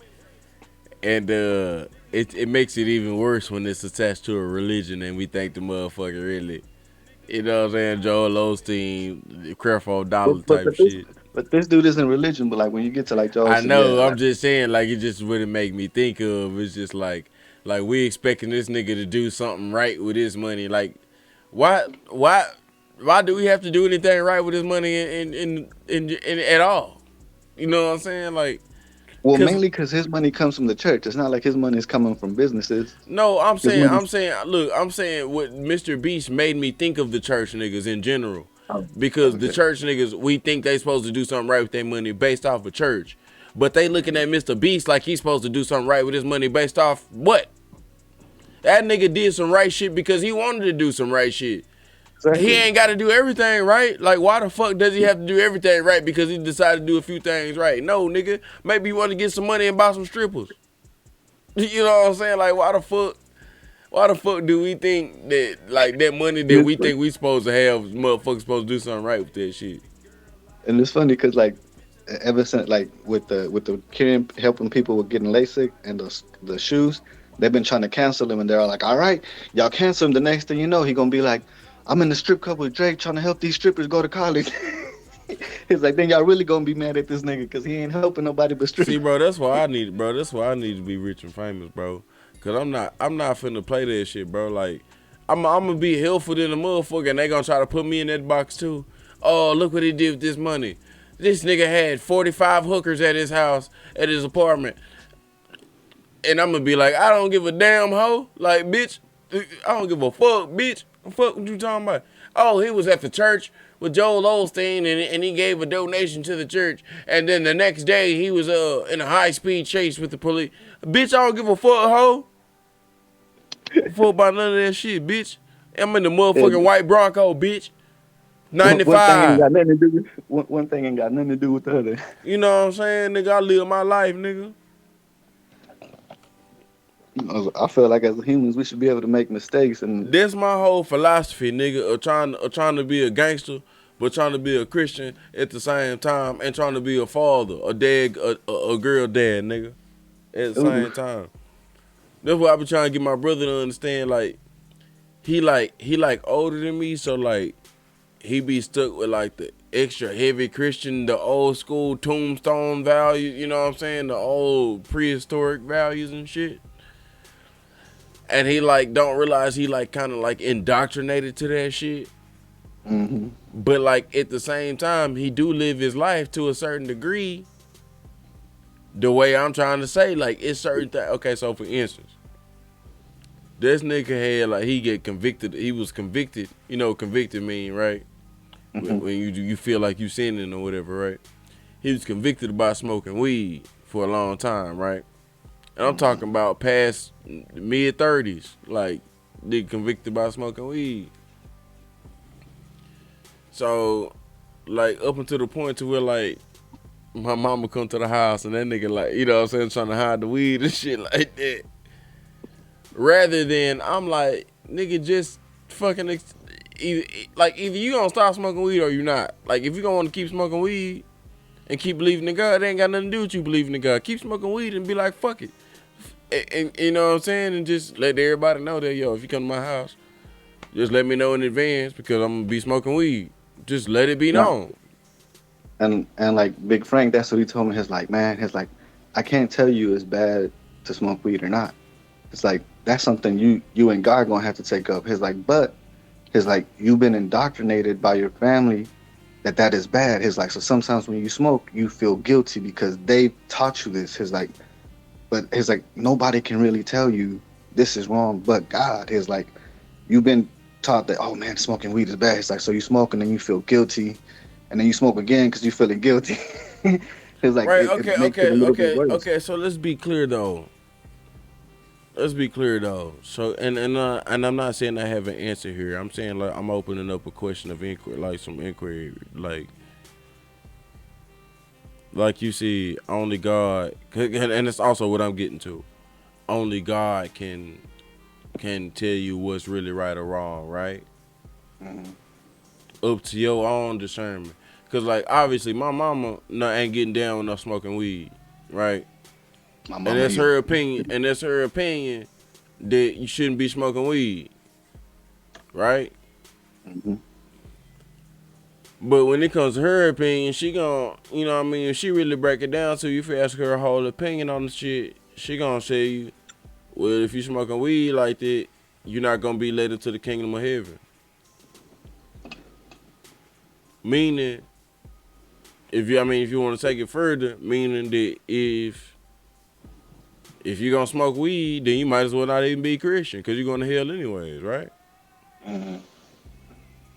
And it makes it even worse when it's attached to a religion and we think the motherfucker really, you know what I'm saying, Joel Osteen, Creflo Dollar But but, type but this shit. but this dude isn't religion. But like when you get to like I Joseph, yeah, know. I'm like, just saying, like it just wouldn't make me think of. It's just like we expecting this nigga to do something right with his money. Like, why, why, why do we have to do anything right with his money in at all? You know what I'm saying? Like, well, cause mainly because his money comes from the church. It's not like his money is coming from businesses. no, His money. look, I'm saying what Mr. Beast made me think of the church niggas in general. Oh, Because the okay. church niggas, we think they supposed to do something right with their money based off of church. But they looking at Mr. Beast like he's supposed to do something right with his money based off what? That nigga did some right shit because he wanted to do some right shit. He Exactly. ain't got to do everything right. Like, why the fuck does he have to do everything right because he decided to do a few things right? No, nigga. Maybe you want to get some money and buy some strippers. You know what I'm saying? Like, why the fuck do we think that, like, that money that we think we supposed to have, motherfuckers supposed to do something right with that shit? And it's funny because like ever since like with the carrying helping people with getting LASIK and the shoes, they've been trying to cancel him, and they're all like, "All right, y'all cancel him." The next thing you know, he gonna be like, "I'm in the strip club with Drake trying to help these strippers go to college." It's like, then y'all really gonna be mad at this nigga because he ain't helping nobody but See, street. bro, that's why I need, bro. That's why I need to be rich and famous, bro. Cause I'm not finna play that shit, bro. Like, I'm gonna be helpful than a motherfucker, and they gonna try to put me in that box too. Oh, look what he did with this money. This nigga had 45 hookers at his house, at his apartment, and I'm gonna be like, I don't give a damn, hoe. Like, bitch, I don't give a fuck, bitch. Fuck what you talking about? Oh, he was at the church with Joel Osteen, and he gave a donation to the church, and then the next day he was in a high speed chase with the police. Bitch, I don't give a fuck, hoe. Fuck about none of that shit, bitch. I'm in the motherfucking And white Bronco, bitch. one thing ain't 95. got nothing to do with one thing ain't got nothing to do with the other. You know what I'm saying, nigga? I live my life, nigga. I feel like as humans we should be able to make mistakes and That's my whole philosophy, nigga, of trying to be a gangster, but trying to be a Christian at the same time, and trying to be a father, a dad, a girl dad, nigga, at the ooh, same time. That's what I be trying to get my brother to understand. Like he like older than me, so like he be stuck with like the extra heavy Christian, the old school tombstone values. You know what I'm saying? The old prehistoric values and shit. And he like don't realize he like kind of like indoctrinated to that shit. mm-hmm. But like at the same time, he do live his life to a certain degree. The way I'm trying to say, like it's certain things. Okay, so for instance, this nigga had like he get convicted. He was convicted. You know, convicted mean right Mm-hmm. when you feel like you sinning or whatever, right? He was convicted about smoking weed for a long time, right? And I'm talking about past mid-30s, like they convicted by smoking weed. So, like up until the point to where like my mama come to the house and that nigga like, you know what I'm saying, trying to hide the weed and shit like that. Rather than I'm like, nigga, just fucking either you gonna stop smoking weed or you not. Like if you gonna want to keep smoking weed and keep believing in God, it ain't got nothing to do with you believing in God. Keep smoking weed and be like, fuck it. And you know what I'm saying? And just let everybody know that, yo, if you come to my house, just let me know in advance because I'm gonna be smoking weed. Just let it be No, known. and like Big Frank, that's what he told me. He's like, man, he's like, I can't tell you it's bad to smoke weed or not. It's like that's something you and God gonna have to take up. He's like, but he's like you've been indoctrinated by your family that is bad. He's like, so sometimes when you smoke, you feel guilty because they taught you this. He's like, but he's like nobody can really tell you this is wrong but God. He's like, you've been taught that, oh man, smoking weed is bad. It's like, so you smoke and then you feel guilty, and then you smoke again because you feeling guilty. It's like Right, it makes it a little bit worse. okay. So let's be clear though. Let's be clear though. So and I'm not saying I have an answer here. I'm saying like I'm opening up a question of inquiry, like some inquiry, like you see, only God, and it's also what I'm getting to. Only God can tell you what's really right or wrong, right? Mhm. Up to your own discernment. Cause like obviously my mama ain't getting down with no smoking weed, right? My And mama that's here. her opinion. And that's her opinion that you shouldn't be smoking weed, right? Hmm. But when it comes to her opinion, she gon', you know what I mean, if she really break it down to you, if you ask her whole opinion on the shit, she gonna say you, well, if you smoking weed like that, you're not gonna be led into the kingdom of heaven. Meaning, if you want to take it further, meaning that if you're gonna smoke weed, then you might as well not even be Christian, cause you're going to hell anyways, right? Hmm.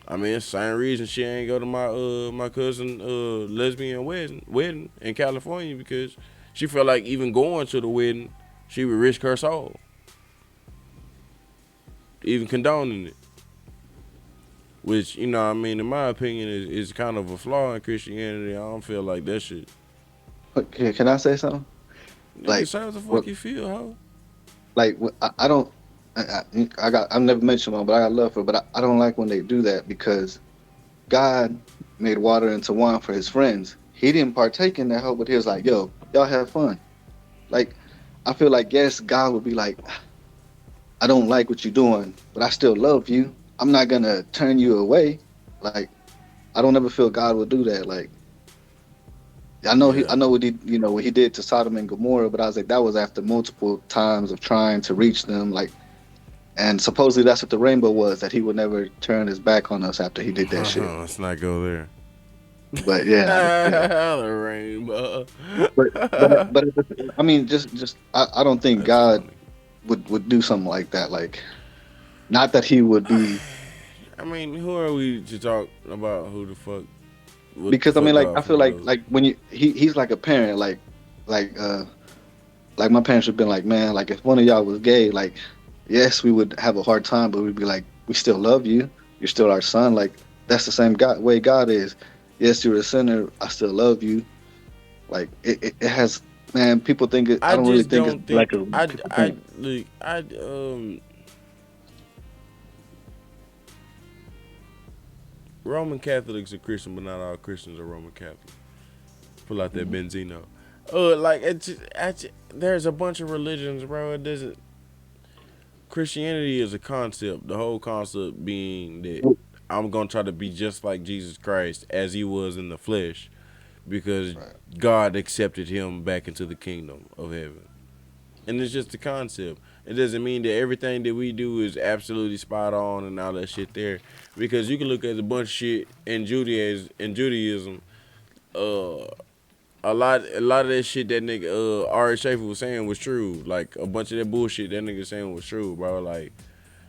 I mean, it's the same reason she ain't go to my cousin lesbian wedding in California, because she felt like even going to the wedding, she would risk her soul, even condoning it. Which, you know, I mean, in my opinion, is kind of a flaw in Christianity. I don't feel like that shit. Okay, can I say something? Nigga, Like, say what the what? fuck you feel, ho. Like I don't. I've never mentioned one, but I got love for it. But I don't like when they do that because God made water into wine for His friends. He didn't partake in that hoe, but He was like, "Yo, y'all have fun." Like, I feel like yes, God would be like, "I don't like what you're doing, but I still love you. I'm not gonna turn you away." Like, I don't ever feel God would do that. Like, Yeah. I know what what he did to Sodom and Gomorrah, but I was like, that was after multiple times of trying to reach them, like, and supposedly that's what the rainbow was, that he would never turn his back on us after he did that shit. Let's not go there. But yeah, yeah. The rainbow. But I mean, just I don't think That's God funny. would do something like that. Like, not that he would be, I mean, who are we to talk about who the fuck, what the because I mean, fuck like, God I feel finna do? like when he's like a parent, like uh like my parents would have been like, man, like if one of y'all was gay, like, yes, we would have a hard time, but we'd be like, we still love you. You're still our son. Like, that's the same God way God is. Yes, you're a sinner. I still love you. Like, it has, man. People think it. I I don't really just think it's don't think like a I people I think. look I Roman Catholics are Christian, but not all Christians are Roman Catholic. Pull out that Benzino. Like there's a bunch of religions, bro. It doesn't. Christianity is a concept. The whole concept being that I'm gonna try to be just like Jesus Christ as he was in the flesh, because Right. God accepted him back into the kingdom of heaven. And it's just a concept. It doesn't mean that everything that we do is absolutely spot on and all that shit there, because you can look at a bunch of shit in Judaism. Uh, a lot of that shit that nigga Ari Schaefer was saying was true. Like a bunch of that bullshit that nigga saying was true, bro. Like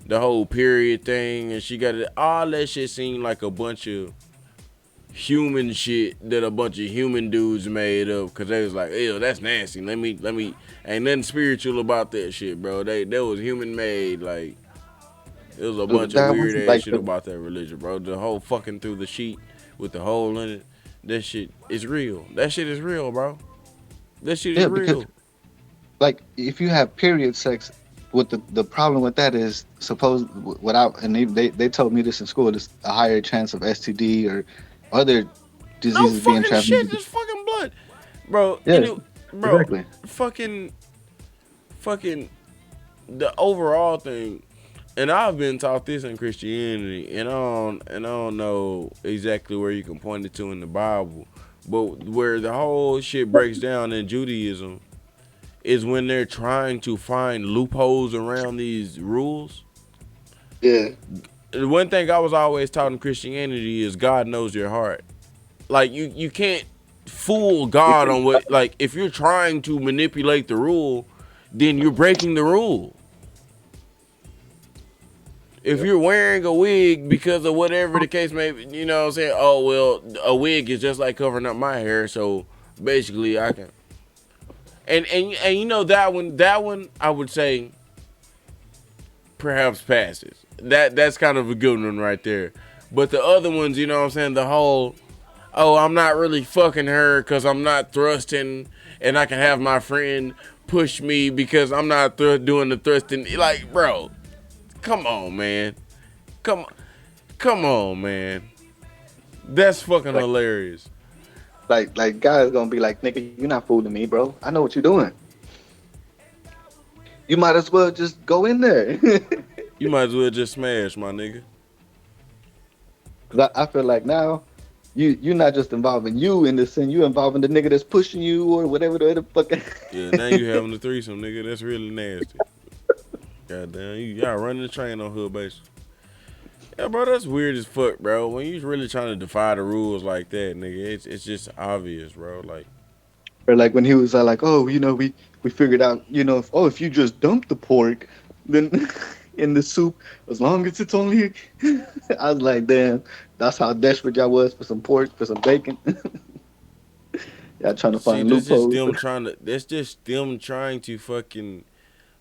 the whole period thing, and she got it. All that shit seemed like a bunch of human shit that a bunch of human dudes made up, because they was like, ew, that's nasty. Let me. Ain't nothing spiritual about that shit, bro. That was human made. Like it was a bunch of That weird was ass like shit about that religion, bro. The whole fucking through the sheet with the hole in it. That shit is real. That shit is real, bro. That shit is yeah, because real. like if you have period sex, what the problem with that is, suppose without, and they told me this in school, there's a higher chance of STD or other No diseases being fucking shit. transmitted. Just fucking blood, bro. Yes, Bro, exactly. fucking the overall thing. And I've been taught this in Christianity, and I don't know exactly where you can point it to in the Bible, but where the whole shit breaks down in Judaism is when they're trying to find loopholes around these rules. Yeah, The one thing I was always taught in Christianity is God knows your heart. Like you can't fool God on what, like if you're trying to manipulate the rule, then you're breaking the rule. If yep. you're wearing a wig because of whatever the case may be, you know what I'm saying? Oh well, a wig is just like covering up my hair, so basically I can. And you know that one I would say perhaps passes. That's kind of a good one right there. But the other ones, you know what I'm saying? The whole, oh, I'm not really fucking her because I'm not thrusting, and I can have my friend push me because I'm not doing the thrusting. Like, bro, come on, man. Come, come on, man. That's fucking like hilarious. like guys gonna be like, nigga, you're not fooling me, bro. I know what you're doing. You might as well just go in there. You might as well just smash, my nigga. Cause I feel like now you're not just involving you in this sin, you involving the nigga that's pushing you or whatever the fuck. Yeah, now you having a threesome, nigga. That's really nasty. Goddamn, y'all running the train on hood base. Yeah, bro, that's weird as fuck, bro. When you really trying to defy the rules like that, nigga, it's just obvious, bro. Like, Or like when he was like, oh, we figured out, if you just dump the pork, then in the soup, as long as it's only, I was like, damn, that's how desperate y'all was for some pork, for some bacon. Y'all trying to see, find that's just loopholes. them trying to. That's just them trying to fucking.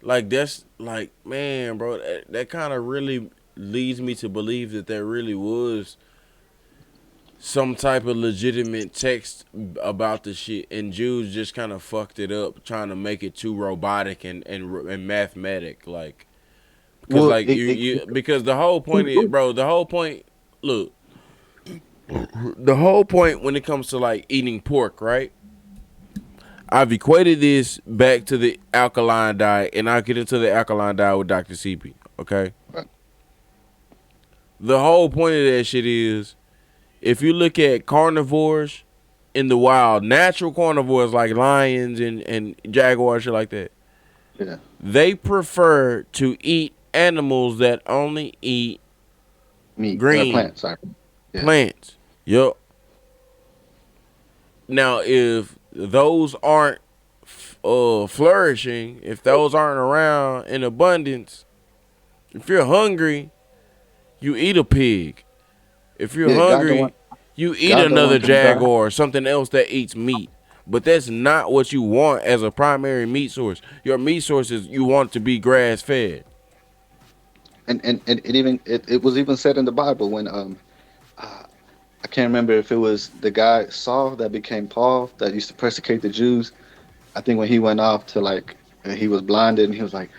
Like, that's like, man, bro. That kind of really leads me to believe that there really was some type of legitimate text about the shit, and Jews just kind of fucked it up, trying to make it too robotic and mathematic, like. Because Well, like because the whole point is, bro, the whole point. Look, the whole point when it comes to like eating pork, right? I've equated this back to the alkaline diet, and I'll get into the alkaline diet with Dr. CP. Okay. The whole point of that shit is, if you look at carnivores in the wild, natural carnivores like lions and jaguars, shit like that, Yeah. they prefer to eat animals that only eat Meat. green Plant. Sorry. Yeah. plants. Yup. Now, if those aren't flourishing, if those aren't around in abundance, if you're hungry, you eat a pig. If you're Yeah. hungry, you eat God don't another want them to die. jaguar or something else that eats meat. But that's not what you want as a primary meat source. Your meat source is you want to be grass fed. And it was even said in the Bible when I can't remember if it was the guy Saul that became Paul that used to persecute the Jews. I think when he went off to like he was blinded and he was like,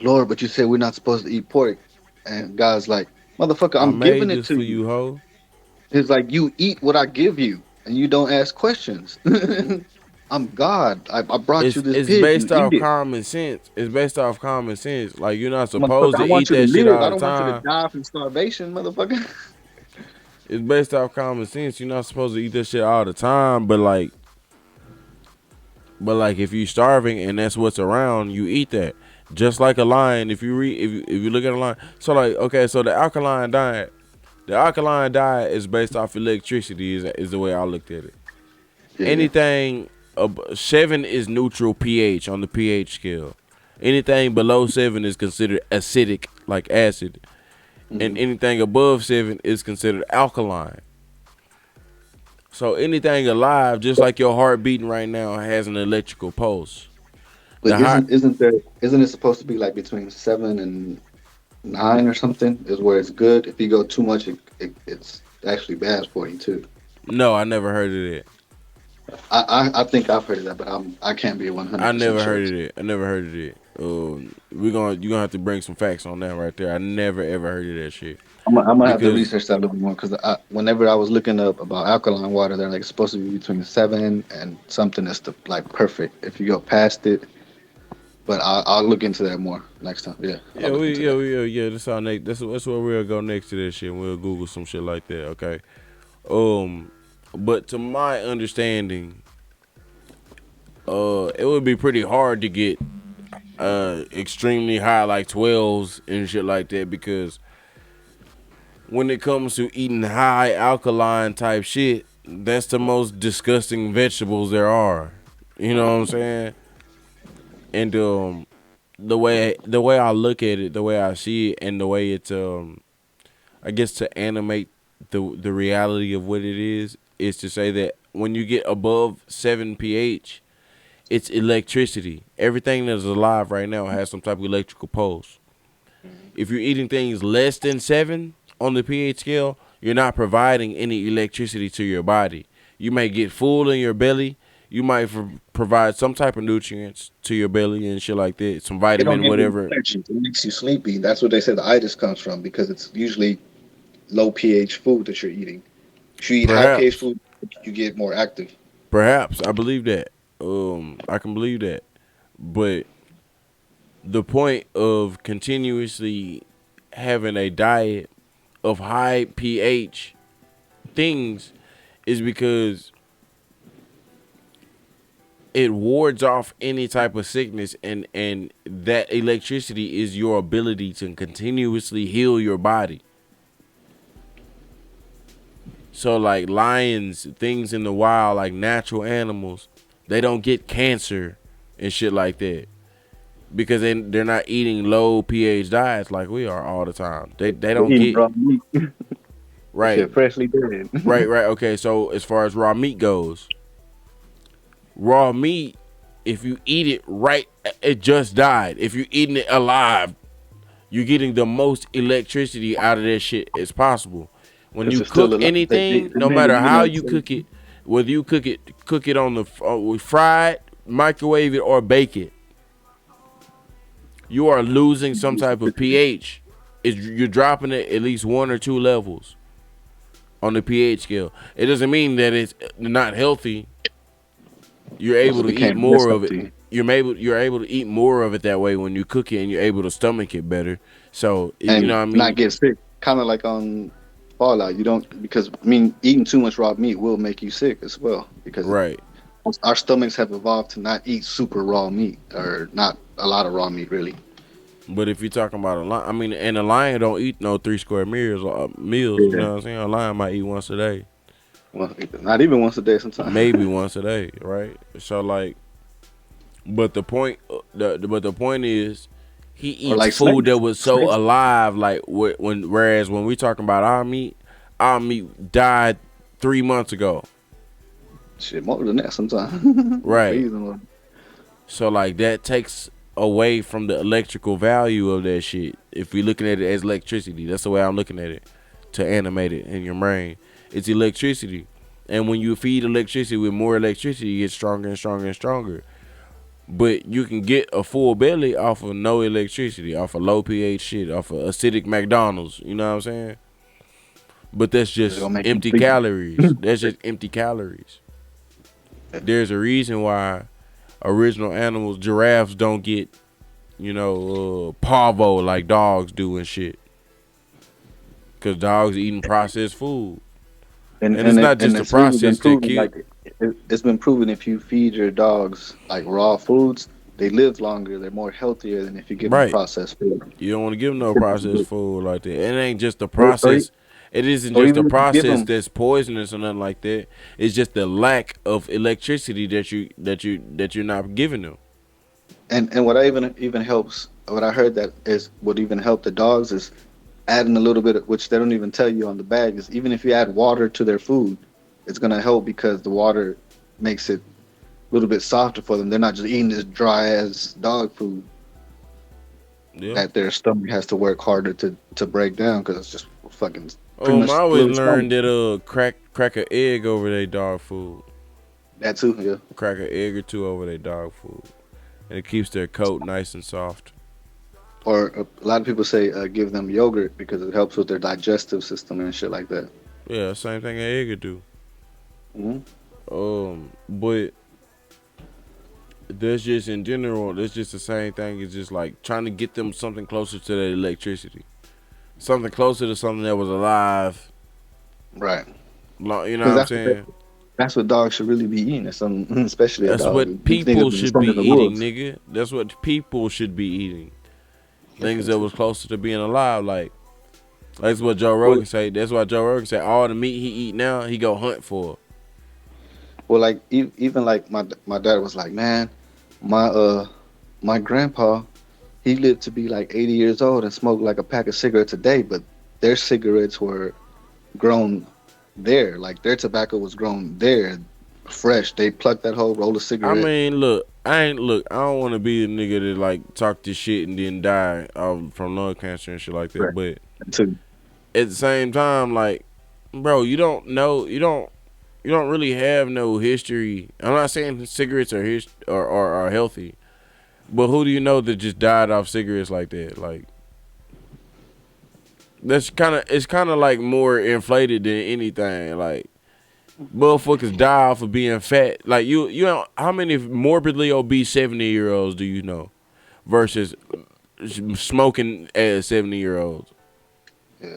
Lord, but you said we're not supposed to eat pork, and God's like, motherfucker, I I'm giving made it this to for you. you, ho. It's like you eat what I give you and you don't ask questions. I'm God. I brought you this It's pig. You based eat off it. common sense. It's based off common sense. Like you're not supposed Motherfucker, to I want eat you to that shit live. all I the don't want you to time. die from starvation, motherfucker. It's based off common sense. You're not supposed to eat that shit all the time. But like if you're starving and that's what's around, you eat that. Just like a lion. If you look at a lion, so like okay, so the alkaline diet is based off electricity. Is the way I looked at it. Yeah. Anything 7 is neutral pH on the pH scale. Anything below 7 is considered acidic, like acid, and Hmm. anything above 7 is considered alkaline. So anything alive, just like your heart beating right now, has an electrical pulse. The But high, isn't it supposed to be like between 7 and 9 or something? Is where it's good. If you go too much, it's actually bad for you too. no, I never heard of that. I think I've heard of that, but I can't be one hundred I percent never sure. heard of it. I never heard of it. You gonna have to bring some facts on that right there. I never ever heard of that shit I'm gonna have to because research that a little more because whenever I was looking up about alkaline water, they're like supposed to be between 7 and something that's the like perfect. If you go past it, but I'll look into that more next time. Yeah, I'll yeah look we into yeah that. we yeah that's our next that's where we'll go next to this shit. We'll Google some shit like that. Okay. Um, but to my understanding, it would be pretty hard to get extremely high like 12s and shit like that because when it comes to eating high alkaline type shit, that's the most disgusting vegetables there are. You know what I'm saying? And the way I look at it, the way I see it, and the way it's I guess to animate the reality of what it is to say that when you get above 7 pH, it's electricity. Everything that is alive right now has some type of electrical pulse. If you're eating things less than 7 on the pH scale, you're not providing any electricity to your body. You may get full in your belly. You might provide some type of nutrients to your belly and shit like that, some It don't vitamin, give you whatever. energy. It makes you sleepy. That's what they say the itis comes from because it's usually low pH food that you're eating. If you eat high pH Perhaps, food, you get more active. perhaps I believe that. I can believe that, but the point of continuously having a diet of high pH things is because it wards off any type of sickness, and that electricity is your ability to continuously heal your body. So like lions, things in the wild, like natural animals, they don't get cancer and shit like that because they're not eating low pH diets like we are all the time. They They're don't eating get raw meat. That right, shit freshly dead. right. Okay, so as far as raw meat goes, raw meat, if you eat it right, it just died. If you're eating it alive, you're getting the most electricity out of that shit as possible. When Because you it's still cook alive. anything, They no made it matter eating how at the you same cook time. it, whether you cook it on the fried, microwave it, or bake it, you are losing some type of pH. You're dropping it at least 1 or 2 levels on the pH scale. It doesn't mean that it's not healthy. You're Also able to eat became more of it. unhealthy. You're able to eat more of it that way when you cook it, and you're able to stomach it better. So you know And what I not mean. get sick. Kind of like on Fallout. You don't because I mean eating too much raw meat will make you sick as well. because Right. our stomachs have evolved to not eat super raw meat or not a lot of raw meat really. But if you're talking about a lion, I mean, and a lion don't eat no 3 square meals. Meals, you Yeah. know what I'm saying? A lion might eat once a day, Well, not even once a day sometimes. maybe once a day, right? So like, but the point, but the point is, he Or eats like food that snakes. was so Snakes. alive. Like whereas when we talking about our meat died 3 months ago, Shit, more than that sometimes. right? Freezing. So like that takes away from the electrical value of that shit. If we looking at it as electricity, that's the way I'm looking at it. To animate it in your brain, it's electricity, and when you feed electricity with more electricity, it gets stronger and stronger and stronger. But you can get a full belly off of no electricity, off of low pH shit, off of acidic McDonald's. You know what I'm saying? But that's It's just gonna make you empty sleepy. calories. That's just empty calories. There's a reason why original animals, giraffes, don't get, parvo like dogs do and shit. Cause dogs eating processed food, and it's not And just the it's really been process that proven. kill. Like it's been proven if you feed your dogs like raw foods, they live longer. They're more healthier than if you give them Right. processed food. You don't want to give them no processed food like that. It ain't just the Or, or, process. It isn't or just the even if you give process them. that's poisonous or nothing like that. It's just the lack of electricity that you're not giving them. And what I even helps. What I heard that is would even help the dogs is adding a little bit of, which they don't even tell you on the bag, is even if you add water to their food, it's gonna help because the water makes it a little bit softer for them. They're not just eating this dry ass dog food Yeah. that their stomach has to work harder to break down because it's just fucking pretty I much always fluid stomach. learned that crack an egg over their dog food. That too, yeah. Crack an egg or two over their dog food, and it keeps their coat nice and soft. Or a lot of people say give them yogurt because it helps with their digestive system and shit like that. Yeah, same thing an egg would do. Hmm. But that's just in general. That's just the same thing. It's just like trying to get them something closer to that electricity, something closer to something that was alive. Right. You know Because what I'm saying? that's what dogs should really be eating. Some, especially a That's dog. what These niggas people be should be from the eating, woods. nigga. That's what people should be eating. Things that Definitely. was closer to being alive. Like that's what Joe Well, Rogan say. That's why Joe Rogan say all the meat he eat now, he go hunt for. well, like even like my dad was like, man, my my grandpa, he lived to be like 80 years old and smoked like a pack of cigarettes a day, but their cigarettes were grown there. Like their tobacco was grown there, fresh. They plucked that whole roll of I cigarette. mean, look, I don't want to be a nigga that like talk this shit and then die from lung cancer and shit like that. Right. But To at the same time, like, bro, you don't really have no history. I'm not saying cigarettes are healthy, but who do you know that just died off cigarettes like that? Like, it's kind of like more inflated than anything. Like, motherfuckers die off of being fat. Like you know how many morbidly obese 70-year-olds do you know versus smoking as 70-year-olds? yeah,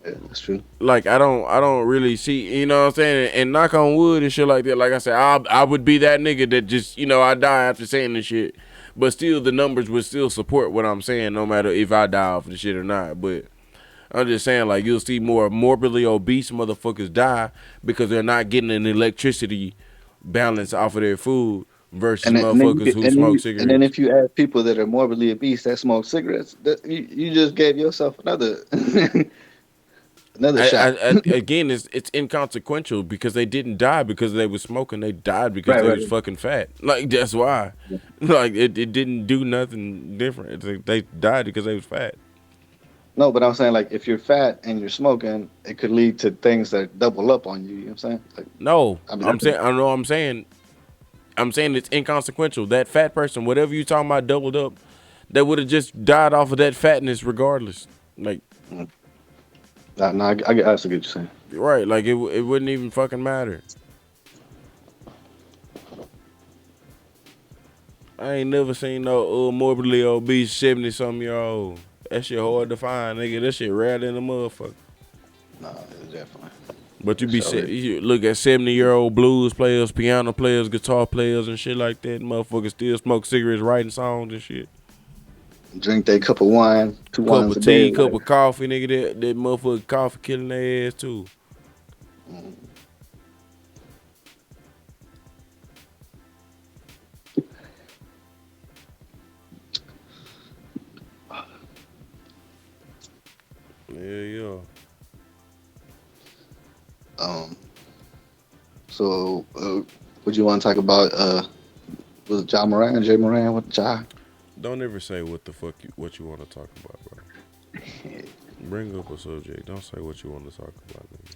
yeah, that's true. Like I don't really see, you know what I'm saying, and knock on wood and shit like that. Like I said, I would be that nigga that just, I die after saying this shit, but still the numbers would still support what I'm saying, no matter if I die off the shit or not. But I'm just saying, like, you'll see more morbidly obese motherfuckers die because they're not getting an electricity balance off of their food versus And then motherfuckers who smoke and then cigarettes. if you add people that are morbidly obese that smoke cigarettes, you just gave yourself another another shot. Again, it's inconsequential because they didn't die because they was smoking. They died because Right, they right. was fucking fat. Like, that's why. Like, it didn't do nothing different. It's like they died because they was fat. No, but I'm saying like if you're fat and you're smoking, it could lead to things that double up on you. You know what I'm saying? Like, No, I mean, I'm saying, I know what I'm saying. I'm saying it's inconsequential. That fat person, whatever you talking about doubled up, they would have just died off of that fatness regardless. Like, no, I also get what you're saying. right, like it wouldn't even fucking matter. I ain't never seen no morbidly obese 70-something-year-old. That shit hard to find, nigga. That shit rare than a motherfucker. No, definitely. But you Sure. you look at 70-year-old blues players, piano players, guitar players, and shit like that. Motherfuckers still smoke cigarettes, writing songs and shit. Drink their cup of wine, 2 Cup wines of a day. tea, cup Like, of coffee, nigga. That motherfucking coffee killing their ass too. Yeah. um, so what you want to talk about? Was it Ja Moran, Jay Moran with Ja? Don't ever say what the fuck what you want to talk about, bro. Bring up a subject. Don't say what you want to talk about, nigga.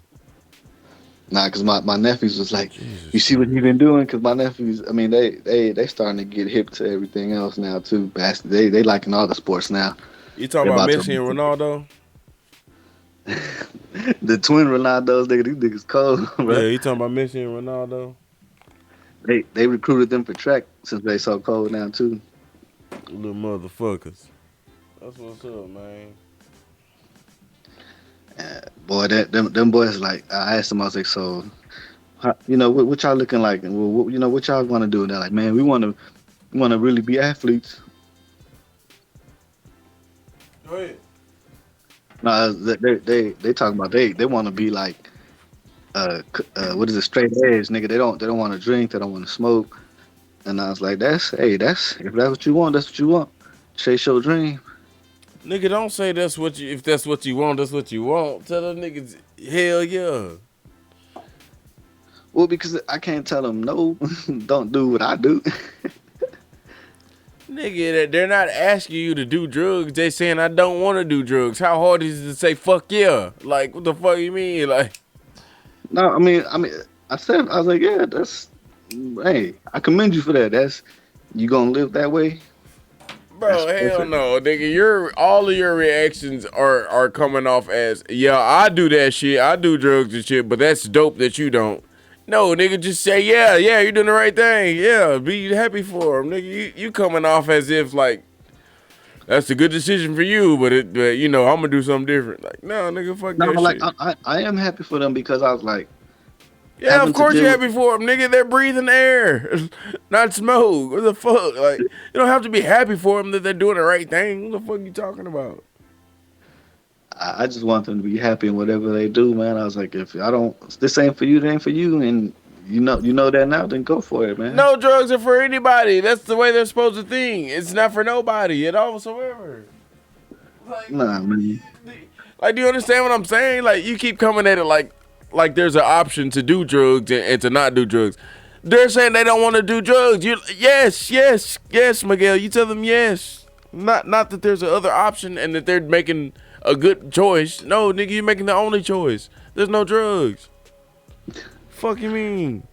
Nah, cause my nephews was like, Jesus. you see what he been doing? Cause my nephews, I mean, they starting to get hip to everything else now too. Bastard, they liking all the sports now. You talking They about about Messi to- and Ronaldo? The twin Ronaldo's, nigga, these niggas cold, bro. Yeah, you talking about Messi and Ronaldo? They recruited them for track since they so cold now too. Little motherfuckers. That's what's up, man. Boy, them boys like I asked them, I was like, so, you know, what y'all looking like, and you know, what y'all want to do? And they're like, man, we want to really be athletes. Go ahead. No, they talking about they want to be like what is it, straight edge, nigga. They don't want to drink, they don't want to smoke. And I was like, that's if that's what you want, that's what you want. Chase your dream. Nigga, don't say that's what you. If that's what you want, that's what you want. Tell them niggas, hell yeah. Well, because I can't tell them no, don't do what I do. Nigga, they're not asking you to do drugs. They saying I don't want to do drugs. How hard is it to say fuck yeah? Like, what the fuck you mean? Like, No, I mean, I said, I was like, yeah, that's, hey, I commend you for that. That's, you gonna live that way? bro, That's hell perfect. no, nigga. All of your reactions are coming off as, yeah, I do that shit. I do drugs and shit, but that's dope that you don't. No, nigga, just say, yeah, you're doing the right thing. Yeah, be happy for him, nigga. You coming off as if like that's a good decision for you, but you know, I'm gonna do something different. Like, no, nigga, fuck No, that like shit. I am happy for them because I was like, Yeah, having of to course deal you're with- happy for them, nigga. They're breathing air, not smoke. What the fuck? Like, you don't have to be happy for them that they're doing the right thing. What the fuck you talking about? I just want them to be happy in whatever they do, man. I was like, if this ain't for you, it ain't for you, and you know that now, then go for it, man. No drugs are for anybody. That's the way they're supposed to think. It's not for nobody at all whatsoever. Nah, man. Like, do you understand what I'm saying? Like, you keep coming at it like there's an option to do drugs and to not do drugs. They're saying they don't want to do drugs. Yes, Miguel. You tell them yes. Not that there's a other option and that they're making a good choice. No, nigga, you're making the only choice. There's no drugs. Fuck you mean?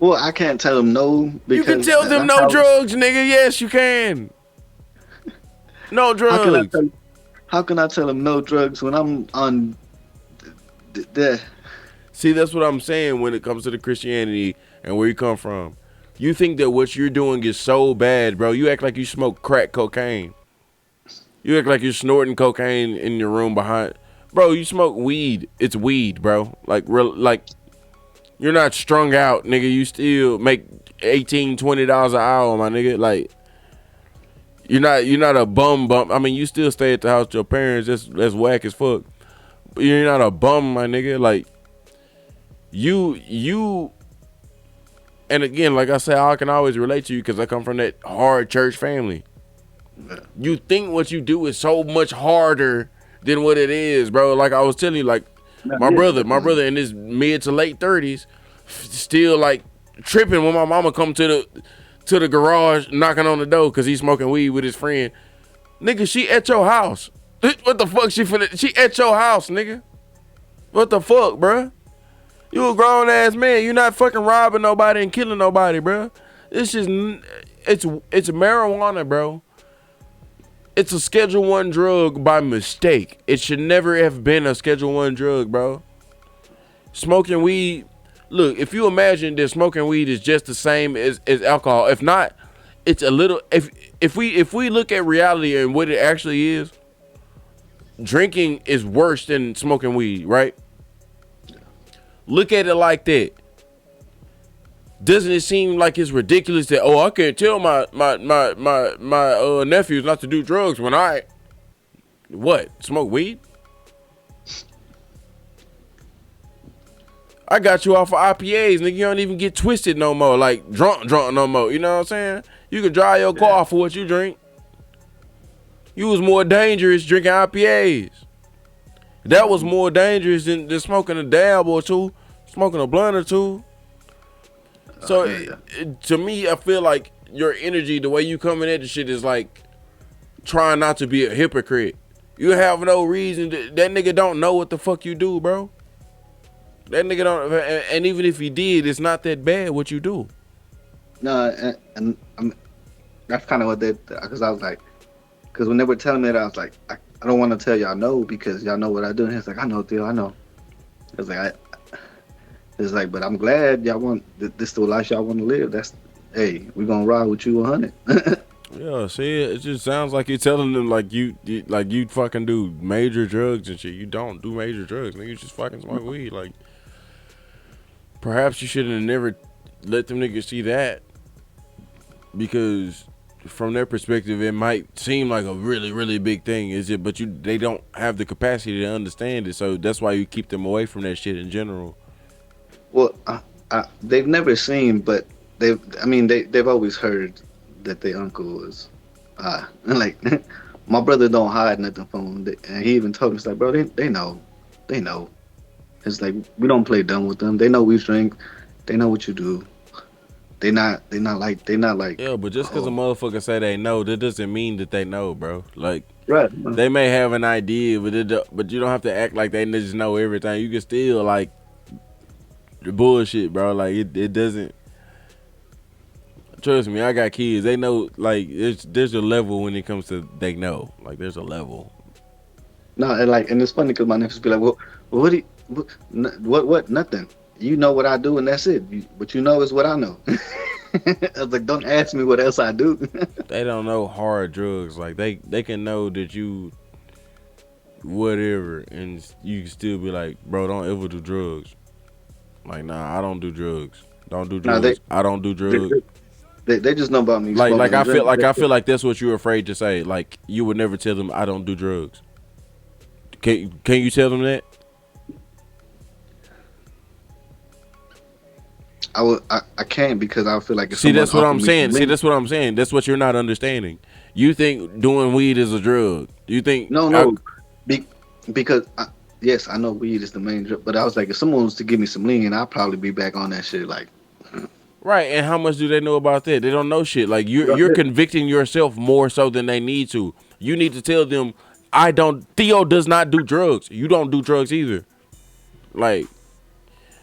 Well, I can't tell them no because You can tell them that's no how- drugs, nigga. Yes, you can. No How can, I drugs. tell, how can I tell them no drugs when I'm on the See, that's what I'm saying when it comes to the Christianity and where you come from. You think that what you're doing is so bad, bro. You act like you smoke crack cocaine. You act like you're snorting cocaine in your room behind. Bro, you smoke weed. It's weed, bro. Like, you're not strung out, nigga. You still make $18, $20 an hour, my nigga. Like, you're not a bum. I mean, you still stay at the house with your parents. That's whack as fuck. But you're not a bum, my nigga. Like, you, and again, like I said, I can always relate to you because I come from that hard church family. You think what you do is so much harder than what it is, bro. Like I was telling you, like my brother in his mid to late 30s, still like tripping when my mama come to the garage knocking on the door because he's smoking weed with his friend. Nigga, she at your house. What the fuck she at your house, nigga? What the fuck, bruh? You a grown ass man. You not fucking robbing nobody and killing nobody, bruh. It's marijuana, bro. It's a Schedule 1 drug by mistake. It should never have been a Schedule 1 drug, bro. Smoking weed. Look, if you imagine that smoking weed is just the same as alcohol, if not, it's a little. If we look at reality and what it actually is, drinking is worse than smoking weed, right? Look at it like that. Doesn't it seem like it's ridiculous that I can't tell my nephews not to do drugs when I smoke weed? I got you off of IPAs, nigga. You don't even get twisted no more, like drunk no more. You know what I'm saying? You can drive your car for what you drink. You was more dangerous drinking IPAs. That was more dangerous than smoking a dab or two, smoking a blunt or two. So to me, I feel like your energy, the way you coming at the shit is like trying not to be a hypocrite. You have no reason that nigga don't know what the fuck you do, bro. That nigga don't, and even if he did, it's not that bad what you do. No, and that's kind of what they, because I was like, because when they were telling me that, I was like, I don't want to tell y'all no because y'all know what I do. And he's like, I know, Theo, I know. It's like, it's like, but I'm glad y'all want this the life y'all want to live. That's, hey, we gonna ride with you 100. Yeah, see, it just sounds like you're telling them like you fucking do major drugs and shit. You don't do major drugs, nigga. You just fucking smoke weed. Like, perhaps you should have never let them niggas see that, because from their perspective, it might seem like a really, really big thing, is it? But they don't have the capacity to understand it, so that's why you keep them away from that shit in general. Well, they've never seen, but they've always heard that their uncle was like my brother don't hide nothing from him, and he even told me, it's like, bro, they know. It's like, we don't play dumb with them. They know we drink. They know what you do. They not like. Yeah, but just because a motherfucker say they know, that doesn't mean that they know, bro. Like, right. They may have an idea, but you don't have to act like they just know everything. You can still like the bullshit, bro. Like it doesn't. Trust me, I got kids. They know, like, there's a level when it comes to they know. Like, there's a level. No, and it's funny because my nephews be like, well, what, nothing. You know what I do, and that's it. What you know is what I know. I was like, don't ask me what else I do. They don't know hard drugs. Like, they can know that you whatever, and you can still be like, bro, don't ever do drugs. Like, nah, I don't do drugs. Don't do drugs. I don't do drugs. They just know about me. Like I feel like that's what you're afraid to say. Like, you would never tell them I don't do drugs. Can you tell them that? I can't, because I feel like that's what I'm saying. That's what I'm saying. That's what you're not understanding. You think doing weed is a drug. You think because yes, I know weed is the main drug, but I was like, if someone was to give me some lean, I'd probably be back on that shit. Like, right, and how much do they know about that? They don't know shit. Like, you're convicting yourself more so than they need to. You need to tell them, Theo does not do drugs. You don't do drugs either. Like,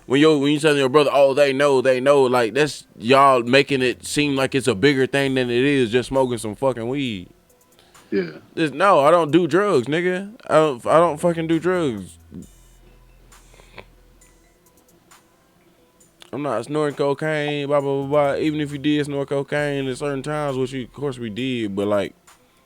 when you tell your brother, oh, they know, like, that's y'all making it seem like it's a bigger thing than it is, just smoking some fucking weed. Yeah. No, I don't do drugs, nigga. I don't fucking do drugs. I'm not snorting cocaine, blah, blah, blah, blah. Even if you did snort cocaine at certain times, which of course we did, but like,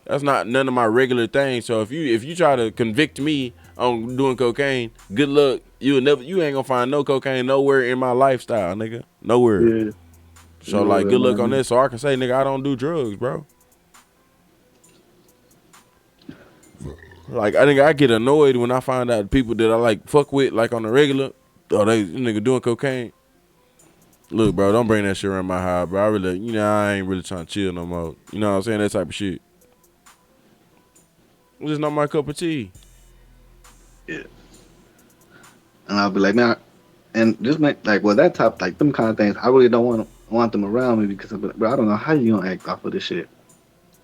that's not none of my regular things. So if you try to convict me on doing cocaine, good luck. You ain't gonna find no cocaine nowhere in my lifestyle, nigga. Nowhere. Yeah. So like, good luck on this. So I can say, nigga, I don't do drugs, bro. Like, I think I get annoyed when I find out people that I like fuck with, like on the regular, they nigga doing cocaine. Look, bro, don't bring that shit around my house, bro. I really, I ain't really trying to chill no more. You know what I'm saying? That type of shit. It's just not my cup of tea. Yeah. And I'll be like, man, and just make like, well, that type, like them kind of things, I really don't want them around me, because bro, I don't know how you gonna act off of this shit.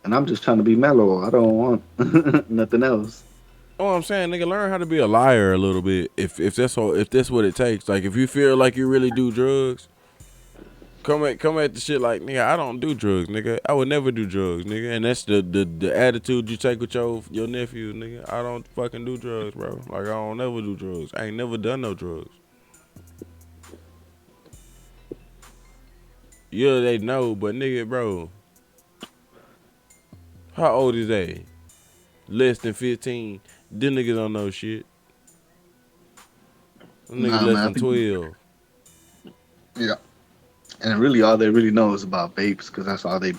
And I'm just trying to be mellow. I don't want nothing else. Oh, I'm saying, nigga, learn how to be a liar a little bit. If that's what it takes. Like, if you feel like you really do drugs, come at the shit like, nigga, I don't do drugs, nigga. I would never do drugs, nigga. And that's the attitude you take with your nephew, nigga. I don't fucking do drugs, bro. Like, I don't never do drugs. I ain't never done no drugs. Yeah, they know, but nigga, bro, how old is they? Less than 15. Them niggas don't know shit. Them niggas Nah, less man, I than think 12. yeah. And really, all they really know is about vapes because that's all their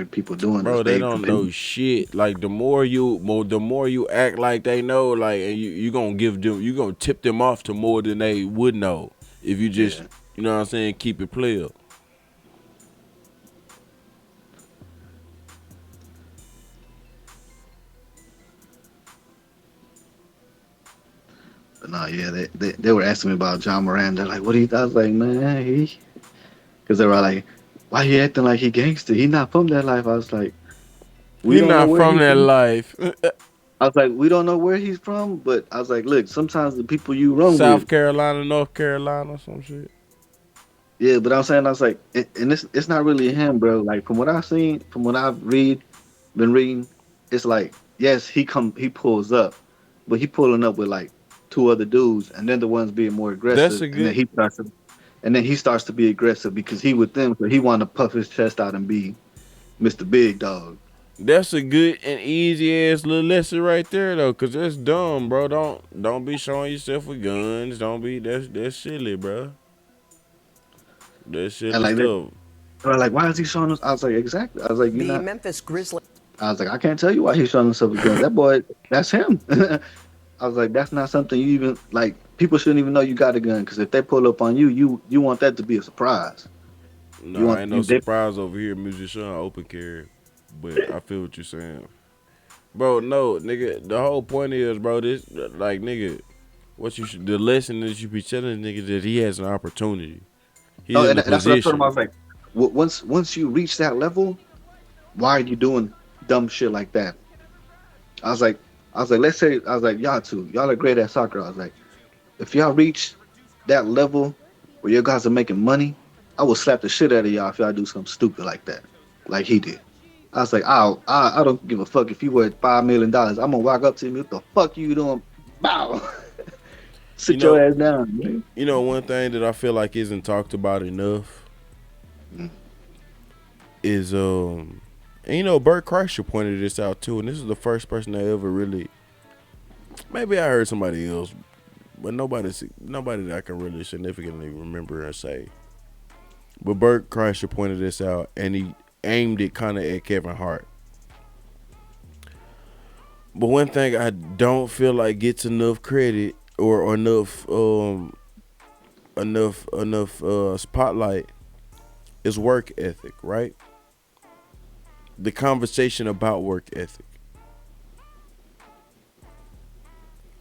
people doing is Bro, they vape don't know competing. shit. Like the more you act like they know, like and you gonna give them, you gonna tip them off to more than they would know if you just, Yeah. you know what I'm saying, keep it player. But nah, yeah, they were asking me about John Moran. They're like, "What do you?" I was like, "Man, he," because they were like, "Why he acting like he gangster? He not from that life." I was like, "We He don't know not where from he's that from." life. I was like, "We don't know where he's from," but I was like, "Look, sometimes the people you run with, South Carolina, North Carolina, some shit. yeah." But I'm saying, I was like, and it's not really him, bro. Like from what I've seen, from what I've been reading, it's like, yes, he pulls up, but he pulling up with like two other dudes, and then the ones being more That's aggressive, a good. and then he starts to be aggressive because he with them, so he want to puff his chest out and be Mr. Big Dog. That's a good and easy ass little lesson right there though, cause that's dumb, bro. Don't be showing yourself with guns. Don't be that's silly, bro. That's And silly like stuff. they're like, why is he showing us? I was like, exactly. I was like, you not. I was like, I can't tell you why he's showing himself with guns. That boy, that's him. I was like, that's not something you even like. People shouldn't even know you got a gun because if they pull up on you, you want that to be a surprise. You No, want ain't no you they surprise over here, musician open carry. But I feel what you're saying, bro. No, nigga. The whole point is, bro. This like, nigga. What you should the lesson that you be telling niggas that he has an opportunity. He's no, in the and that's what I told him. I position. was like, once you reach that level, why are you doing dumb shit like that? I was like, let's say, I was like, y'all two, y'all are great at soccer. I was like, if y'all reach that level where your guys are making money, I will slap the shit out of y'all if y'all do something stupid like that, like he did. I was like, I don't give a fuck if you worth $5 million. I'm gonna walk up to him. What the fuck you doing? Bow. You Sit your know, ass down, man. one thing that I feel like isn't talked about enough is and Bert Kreischer pointed this out too, and this is the first person that ever really. Maybe I heard somebody else, but nobody that I can really significantly remember and say. But Bert Kreischer pointed this out, and he aimed it kind of at Kevin Hart. But one thing I don't feel like gets enough credit or enough spotlight is work ethic, right? The conversation about work ethic.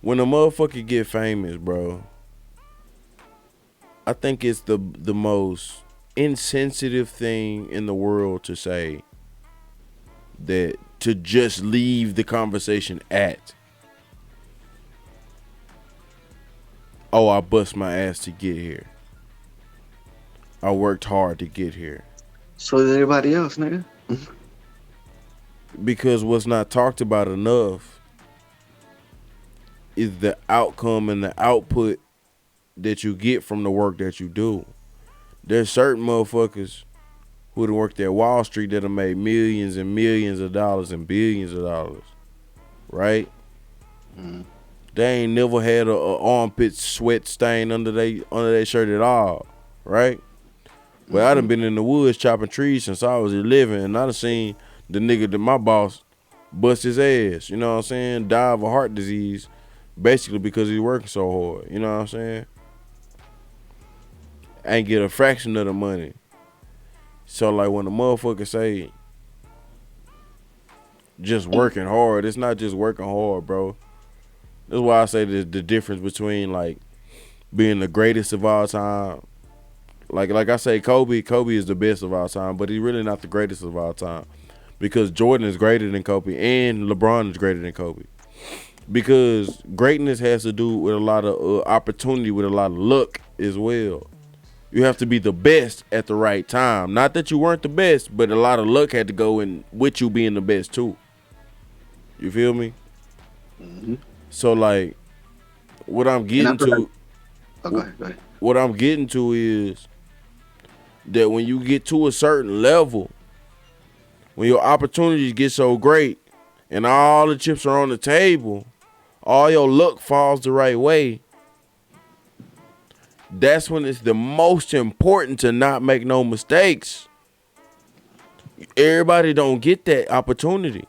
When a motherfucker get famous, bro, I think it's the most insensitive thing in the world to say that to just leave the conversation at, oh, I bust my ass to get here. I worked hard to get here. So did everybody else, nigga. Because what's not talked about enough is the outcome and the output that you get from the work that you do. There's certain motherfuckers who done worked at Wall Street that have made millions and millions of dollars and billions of dollars, right? They ain't never had a armpit sweat stain under they shirt at all, right? But I done been in the woods chopping trees since I was 11, and I done seen the nigga that my boss bust his ass, you know what I'm saying? Die of a heart disease, basically because he's working so hard, you know what I'm saying? Ain't get a fraction of the money. So like when the motherfucker say just working hard, it's not just working hard, bro. That's why I say the difference between like being the greatest of all time. Like I say, Kobe is the best of all time, but he's really not the greatest of all time. Because Jordan is greater than Kobe and LeBron is greater than Kobe. Because greatness has to do with a lot of opportunity, with a lot of luck as well. You have to be the best at the right time. Not that you weren't the best, but a lot of luck had to go in with you being the best too. You feel me? So like, what I'm And I getting feel like, to, oh, go ahead. what I'm getting to is that when you get to a certain level, when your opportunities get so great and all the chips are on the table, all your luck falls the right way, That's when it's the most important to not make no mistakes. Everybody don't get that opportunity.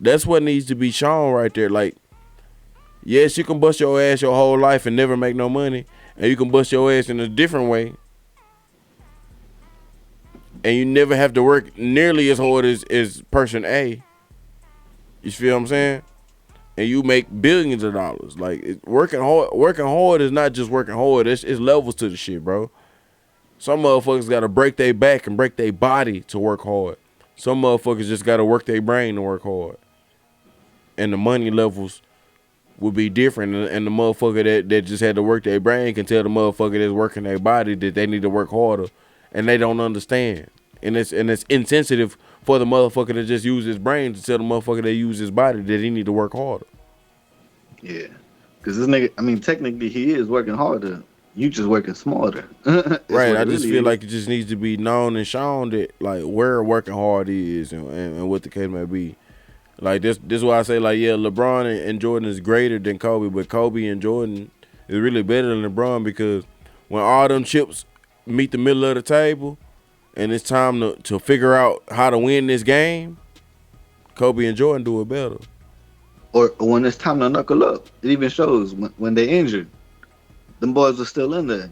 That's what needs to be shown right there. Like, yes, you can bust your ass your whole life and never make no money, and you can bust your ass in a different way, and you never have to work nearly as hard as person A. You feel what I'm saying? And you make billions of dollars. Like, working hard is not just working hard. It's levels to the shit, bro. Some motherfuckers got to break their back and break their body to work hard. Some motherfuckers just got to work their brain to work hard. And the money levels would be different. And the motherfucker that just had to work their brain can tell the motherfucker that's working their body that they need to work harder. And they don't understand. And it's insensitive for the motherfucker to just use his brain to tell the motherfucker that use his body that he need to work harder. Yeah. Because this nigga, I mean, technically he is working harder. You just working smarter. Right. I just feel like it just needs to be known and shown that, like, where working hard is and what the case may be. Like, this is why I say, like, yeah, LeBron and Jordan is greater than Kobe, but Kobe and Jordan is really better than LeBron, because when all them chips meet the middle of the table and it's time to figure out how to win this game, Kobe and Jordan do it better. Or when it's time to knuckle up, it even shows when they injured. Them boys are still in there.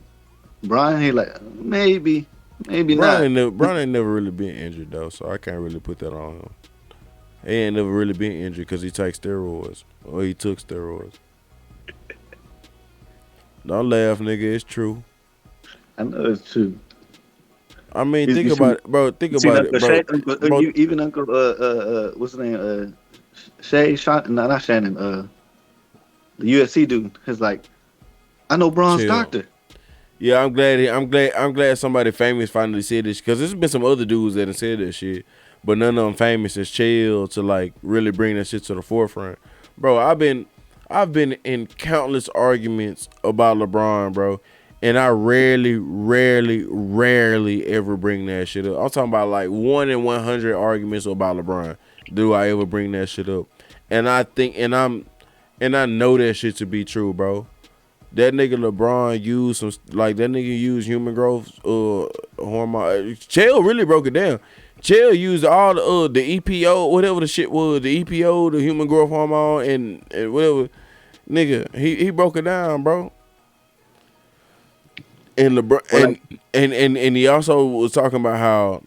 Brian, he like, maybe not. Brian ain't never really been injured, though, so I can't really put that on him. He ain't never really been injured because he takes steroids, or he took steroids. Don't laugh, nigga. It's true. I know it's true. I mean, think about it, bro. Think about it, bro. Even Uncle, what's his name? Not Shannon. The UFC dude. He's like, I know Braun's doctor. Yeah, I'm glad somebody famous finally said this, because there's been some other dudes that have said that shit, but none of them famous as chill to, like, really bring that shit to the forefront. Bro, I've been in countless arguments about LeBron, bro, and I rarely ever bring that shit up. I'm talking about like 1 in 100 arguments about LeBron. Do I ever bring that shit up? And I think, and I know that shit to be true, bro. That nigga LeBron used used human growth hormone. Chael really broke it down. Chael used all the EPO, whatever the shit was, the EPO, the human growth hormone, and whatever. Nigga, he broke it down, bro. And LeBron, and he also was talking about how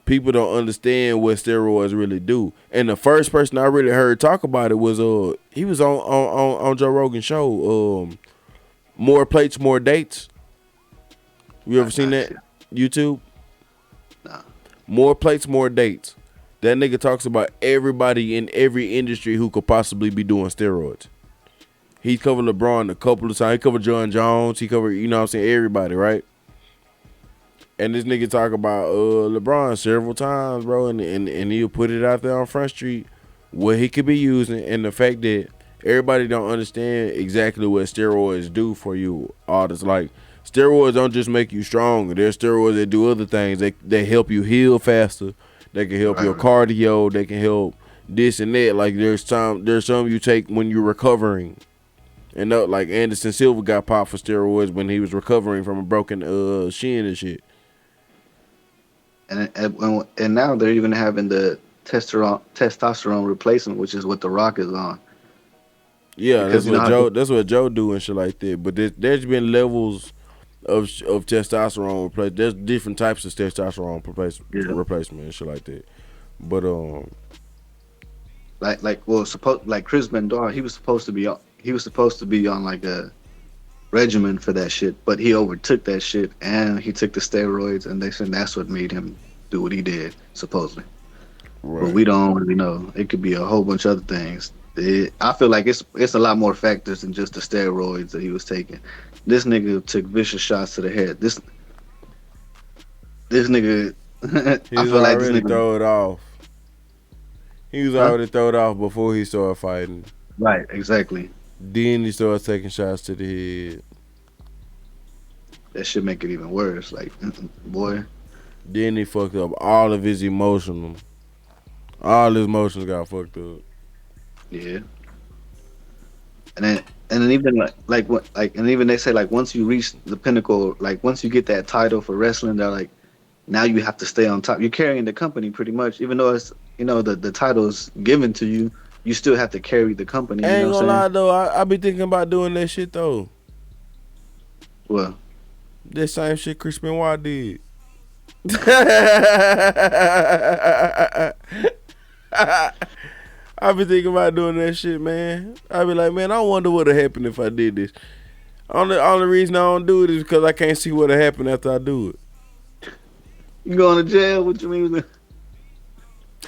people don't understand what steroids really do. And the first person I really heard talk about it was he was on Joe Rogan's show, More Plates, More Dates. You ever seen that? YouTube? Nah. More Plates, More Dates. That nigga talks about everybody in every industry who could possibly be doing steroids. He covered LeBron a couple of times. He covered John Jones. He covered, you know what I'm saying, everybody, right? And this nigga talk about LeBron several times, bro, and he'll put it out there on Front Street what he could be using, and the fact that everybody don't understand exactly what steroids do for you. Artists, like, steroids don't just make you stronger. There's steroids that do other things. They help you heal faster. They can help your cardio. They can help this and that. Like, there's some you take when you're recovering. And like Anderson Silva got popped for steroids when he was recovering from a broken shin and shit. And now they're even having the testosterone replacement, which is what The Rock is on. Yeah, that's what Joe do and shit like that. But there's been levels of testosterone replacement. There's different types of testosterone replacement and shit like that. But like Chris Benoit, he was supposed to be on like a regimen for that shit, but he overtook that shit and he took the steroids, and they said that's what made him do what he did, supposedly. Right. But we don't really know. It could be a whole bunch of other things. I feel like it's a lot more factors than just the steroids that he was taking. This nigga took vicious shots to the head. This nigga, he was already thrown off. He was already thrown off before he started fighting. Right, exactly. Then he started taking shots to the head. That should make it even worse. Like, boy. Then he fucked up all of his emotional. All his emotions got fucked up. Yeah. And And then even like what like and even they say like once you reach the pinnacle, like once you get that title for wrestling, they're like now you have to stay on top. You're carrying the company pretty much, even though it's the title is given to you, you still have to carry the company. I You know ain't what gonna I'm lie saying? though, I be thinking about doing that shit though. Well, That same shit Chris Benoit did. I be thinking about doing that shit, man. I be like, man, I wonder what'd happen if I did this. Only reason I don't do it is because I can't see what'll happen after I do it. you going to jail? What you mean?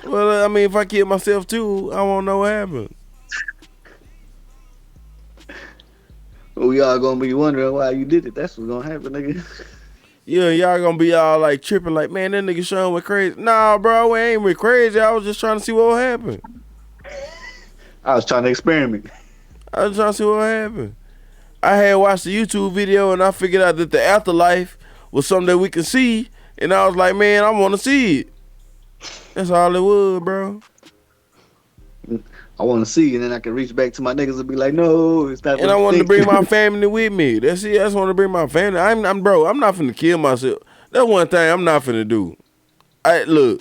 Well, I mean, if I kill myself too, I won't know what happened. We all gonna be wondering why you did it. That's what's gonna happen, nigga. Yeah, y'all gonna be all like tripping, like, man, that nigga Sean went crazy. Nah, bro, we ain't went crazy. I was just trying to see what would happen. I was trying to experiment. I was trying to see what happened. I had watched the YouTube video and I figured out that the afterlife was something that we can see, and I was like, man, I want to see it. That's all it was, bro. I want to see, and then I can reach back to my niggas and be like, no, it's not. And I wanted to bring my family with me. That's it. I just want to bring my family. I'm bro. I'm not finna kill myself. That's one thing I'm not finna do. Look,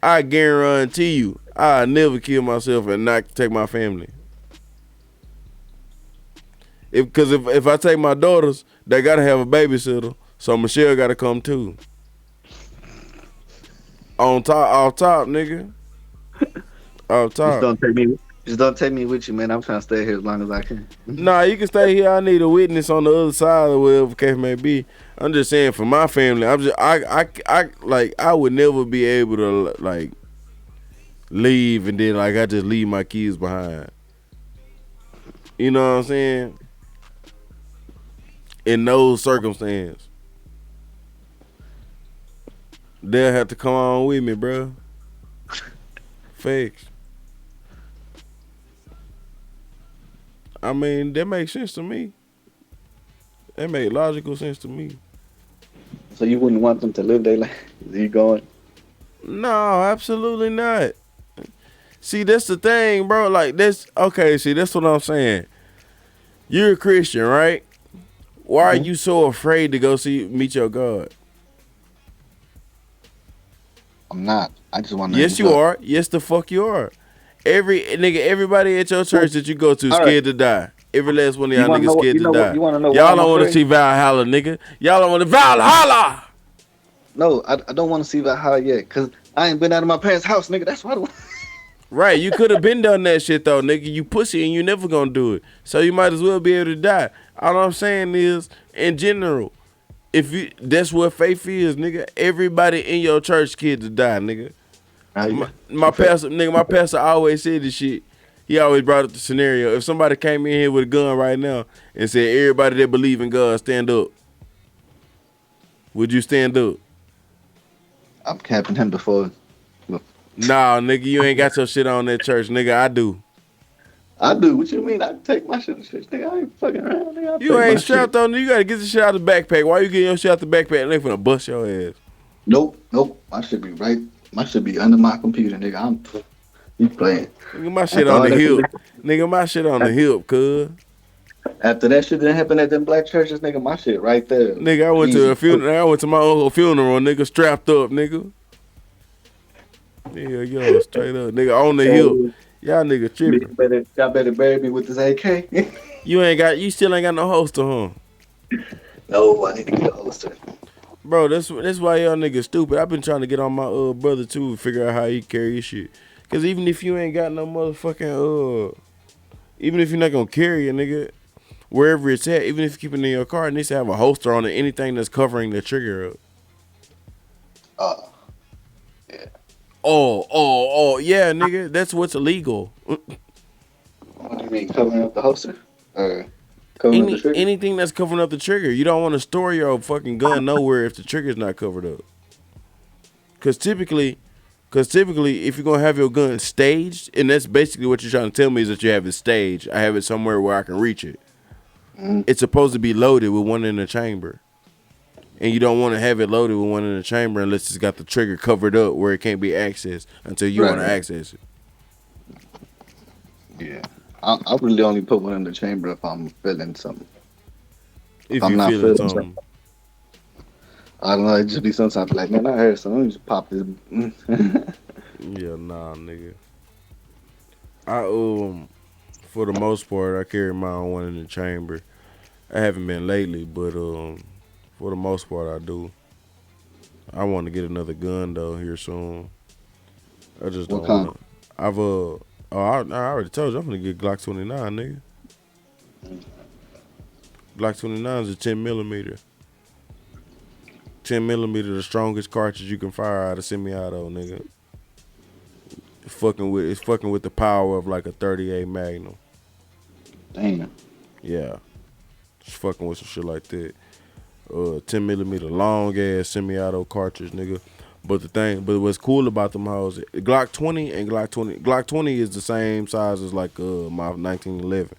I guarantee you, I never kill myself and not take my family. Because if I take my daughters, they gotta have a babysitter. So Michelle gotta come too. On top, off top, nigga. Off top. Just don't take me with you, man. I'm trying to stay here as long as I can. Nah, you can stay here. I need a witness on the other side or whatever the case may be. I'm just saying for my family, I would never be able to like leave and then like I just leave my kids behind. You know what I'm saying? In those circumstances, they'll have to come on with me, bro. Facts. I mean, that makes sense to me. That make logical sense to me. So you wouldn't want them to live their life? Is you going? No, absolutely not. See, that's the thing, bro. Like, that's okay. See, that's what I'm saying. You're a Christian, right? Why are you so afraid to go meet your God? I'm not. I just want to. Yes, you are. Yes, the fuck you are. Everybody at your church that you go to scared to die. Every last one of y'all niggas scared to die. You want to know? Y'all don't want to see Valhalla, nigga. Y'all don't want to Valhalla. No, I don't want to see Valhalla yet, cause I ain't been out of my parents' house, nigga. That's why I don't. Right, you could have been done that shit though, nigga. You pussy and you never gonna do it. So you might as well be able to die. All I'm saying is, in general, that's what faith is, nigga. Everybody in your church scared to die, nigga. My pastor always said this shit. He always brought up the scenario. If somebody came in here with a gun right now and said, everybody that believe in God, stand up. Would you stand up? I'm capping him before. Nah, nigga, you ain't got your shit on that church, nigga. I do. I do. What you mean? I take my shit to church, nigga. I ain't fucking around, nigga. You ain't strapped on. You gotta get the shit out of the backpack. Why you getting your shit out the backpack and they finna bust your ass? Nope. My shit be right. My shit be under my computer, nigga. You playing? Nigga, my shit on the hip. Nigga, my shit on the hip, cuz. After that shit didn't happen at them black churches, nigga, my shit right there. Nigga, I went to a funeral. I went to my uncle's funeral, nigga, strapped up, nigga. Yeah, yo, straight up, nigga, on the hip. Y'all nigga tripping. Y'all better bury me with this AK. You still ain't got no holster, huh? No, I need to get a holster. Bro, that's why y'all niggas stupid. I've been trying to get on my brother too to figure out how he carry his shit. Cause even if you ain't got no motherfucking even if you're not gonna carry it, nigga, wherever it's at, even if you keep it in your car, it needs to have a holster on it. Anything that's covering the trigger up. Yeah. Oh, yeah, nigga, that's what's illegal. What do you mean, covering up the holster? Covering up the trigger? Anything that's covering up the trigger. You don't want to store your fucking gun nowhere if the trigger's not covered up. Cause typically, if you're gonna have your gun staged, and that's basically what you're trying to tell me is that you have it staged. I have it somewhere where I can reach it. It's supposed to be loaded with one in the chamber. And you don't want to have it loaded with one in the chamber unless it's got the trigger covered up where it can't be accessed until you want to access it. Yeah. I really only put one in the chamber if I'm feeling something. If If I'm you not feeling feeling something, something. I don't know. It just be sometimes like, man, I heard something. Let me just pop this. Yeah, nah, nigga. I for the most part, I carry my own one in the chamber. I haven't been lately, but for the most part, I do. I want to get another gun though here soon. I just What don't want kind? to. I've I already told you I'm gonna get Glock 29, nigga. Glock 29 is a 10 millimeter. 10 millimeter, the strongest cartridge you can fire out of semi-auto, nigga. It's fucking with the power of like a 38 Magnum. Damn. Yeah, it's fucking with some shit like that. 10 millimeter long ass semi-auto cartridge, nigga. But what's cool about them hoes, Glock 20 and Glock 20 is the same size as like my 1911,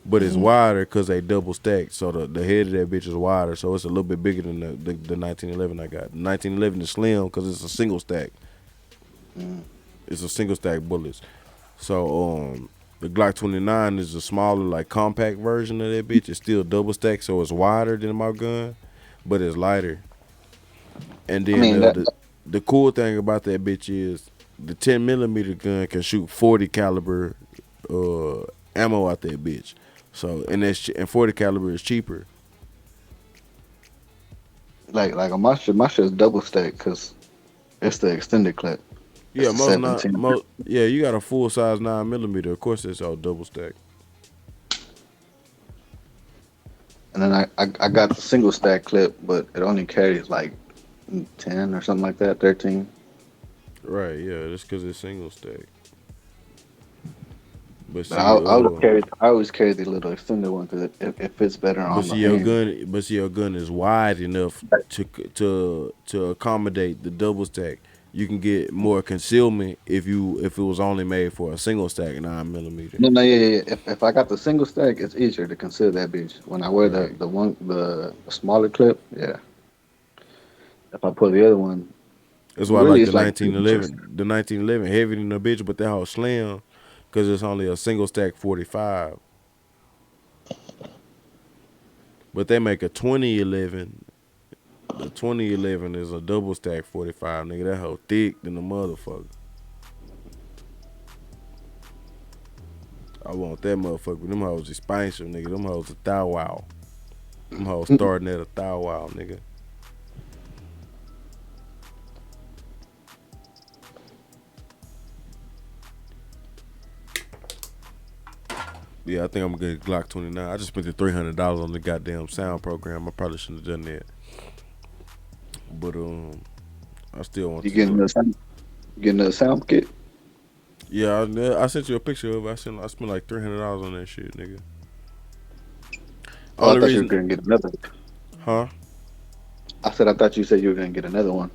but it's Mm-hmm. wider because they double stacked. So the head of that bitch is wider, so it's a little bit bigger than the 1911 I got. The 1911 is slim because it's a single stack. Mm-hmm. It's a single stack bullets. So the Glock 29 is a smaller, like compact version of that bitch. It's still double stacked, so it's wider than my gun, but it's lighter. And I then mean that. the cool thing about that bitch is the 10 millimeter gun can shoot 40 caliber ammo out that bitch. So and 40 caliber is cheaper. Like my shit's double stack because it's the extended clip. It's Yeah, the 17. yeah, you got a full size 9 millimeter. Of course, it's all double stack. And then I got the single stack clip, but it only carries like 10 or something like that, 13. Right? Yeah, that's because it's single stack. But But see, I always carry the little extended one because it fits better But on the see your hand. gun, but see your gun is wide enough to accommodate the double stack. You can get more concealment if it was only made for a single stack 9 millimeter. No, yeah, yeah. If I got the single stack, it's easier to conceal that bitch. When I wear Right. the smaller clip, yeah. If I put the other one, That's why I really like it's like 2 inches. the 1911 heavier than the bitch, but that whole slim, cause it's only a single stack 45. But they make a 2011. The 2011 is a double stack 45, nigga. That hoe thick than a motherfucker. I want that motherfucker. Them hoes expensive, nigga. Them hoes a thou wow. Them hoes starting at a thou wow, nigga. Yeah, I think I'm gonna get Glock 29. I just spent the $300 on the goddamn sound program. I probably shouldn't have done that. But I still want You to do it. getting the sound kit? Yeah, I sent you a picture of it. I spent like $300 on that shit, nigga. Oh, I Only thought you were reason, gonna get another. huh? I said I thought you said you were gonna get another one.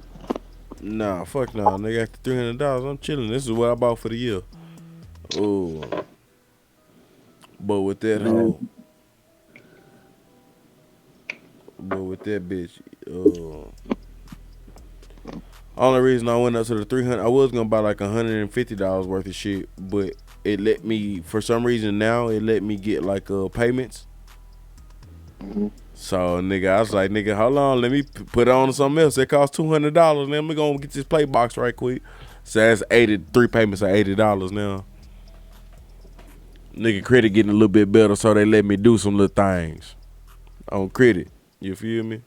Nah, fuck nah, nigga. After $300, I'm chilling. This is what I bought for the year. Oh, but with that Man, hoe, but with that bitch, only reason I went up to the 300, I was gonna buy like $150 worth of shit, but it let me, for some reason now, it let me get like payments. hmm So nigga, I was like, nigga, hold on, let me put it on something else. It costs $200. Let me go get this play box right quick. So that's 83 payments of $80 now. Nigga, credit getting a little bit better, so they let me do some little things on credit. You feel me?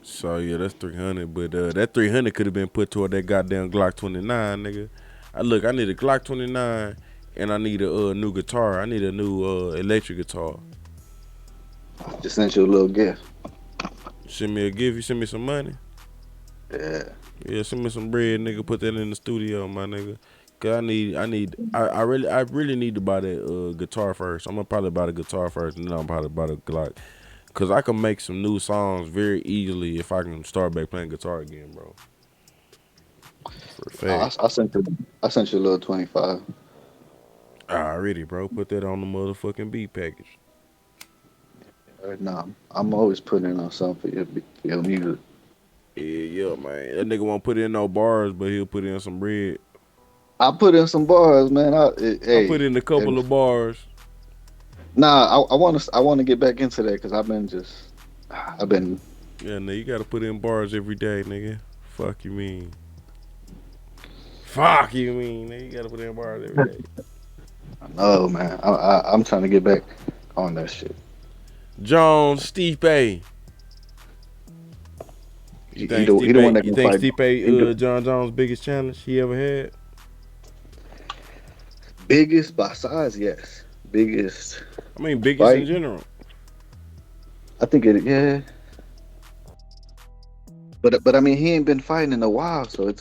So yeah, that's 300. But that 300 could have been put toward that goddamn Glock 29, nigga. I need a Glock 29, and I need a new guitar. I need a new electric guitar. Just sent you a little gift. Send me a gift. You send me some money. Yeah. Yeah, send me some bread, nigga. Put that in the studio, my nigga. Cause I really need to buy that guitar first. I'm gonna probably buy the guitar first, and then I'm probably buy the Glock. Cause I can make some new songs very easily if I can start back playing guitar again, bro. For a fact. I sent you a little 25. Already, bro. Put that on the motherfucking beat package. Nah, I'm always putting in on something for your music. Yeah, man. That nigga won't put in no bars, but he'll put in some bread. I put in some bars, man. I put Hey, in a couple of bars. nah, I want to get back into that because I've been. Yeah, nigga, you gotta put in bars every day, nigga. Fuck you mean? Fuck you mean? Nigga, you gotta put in bars every day. No, man. I'm trying to get back on that shit. Jones, Stipè. You He think the one Stipè? that You can think fight. He the Stipè? John Jones' biggest challenge he ever had? biggest by size, yes. Biggest I mean, biggest in fight. general. I think it. Yeah. But I mean, he ain't been fighting in a while, so he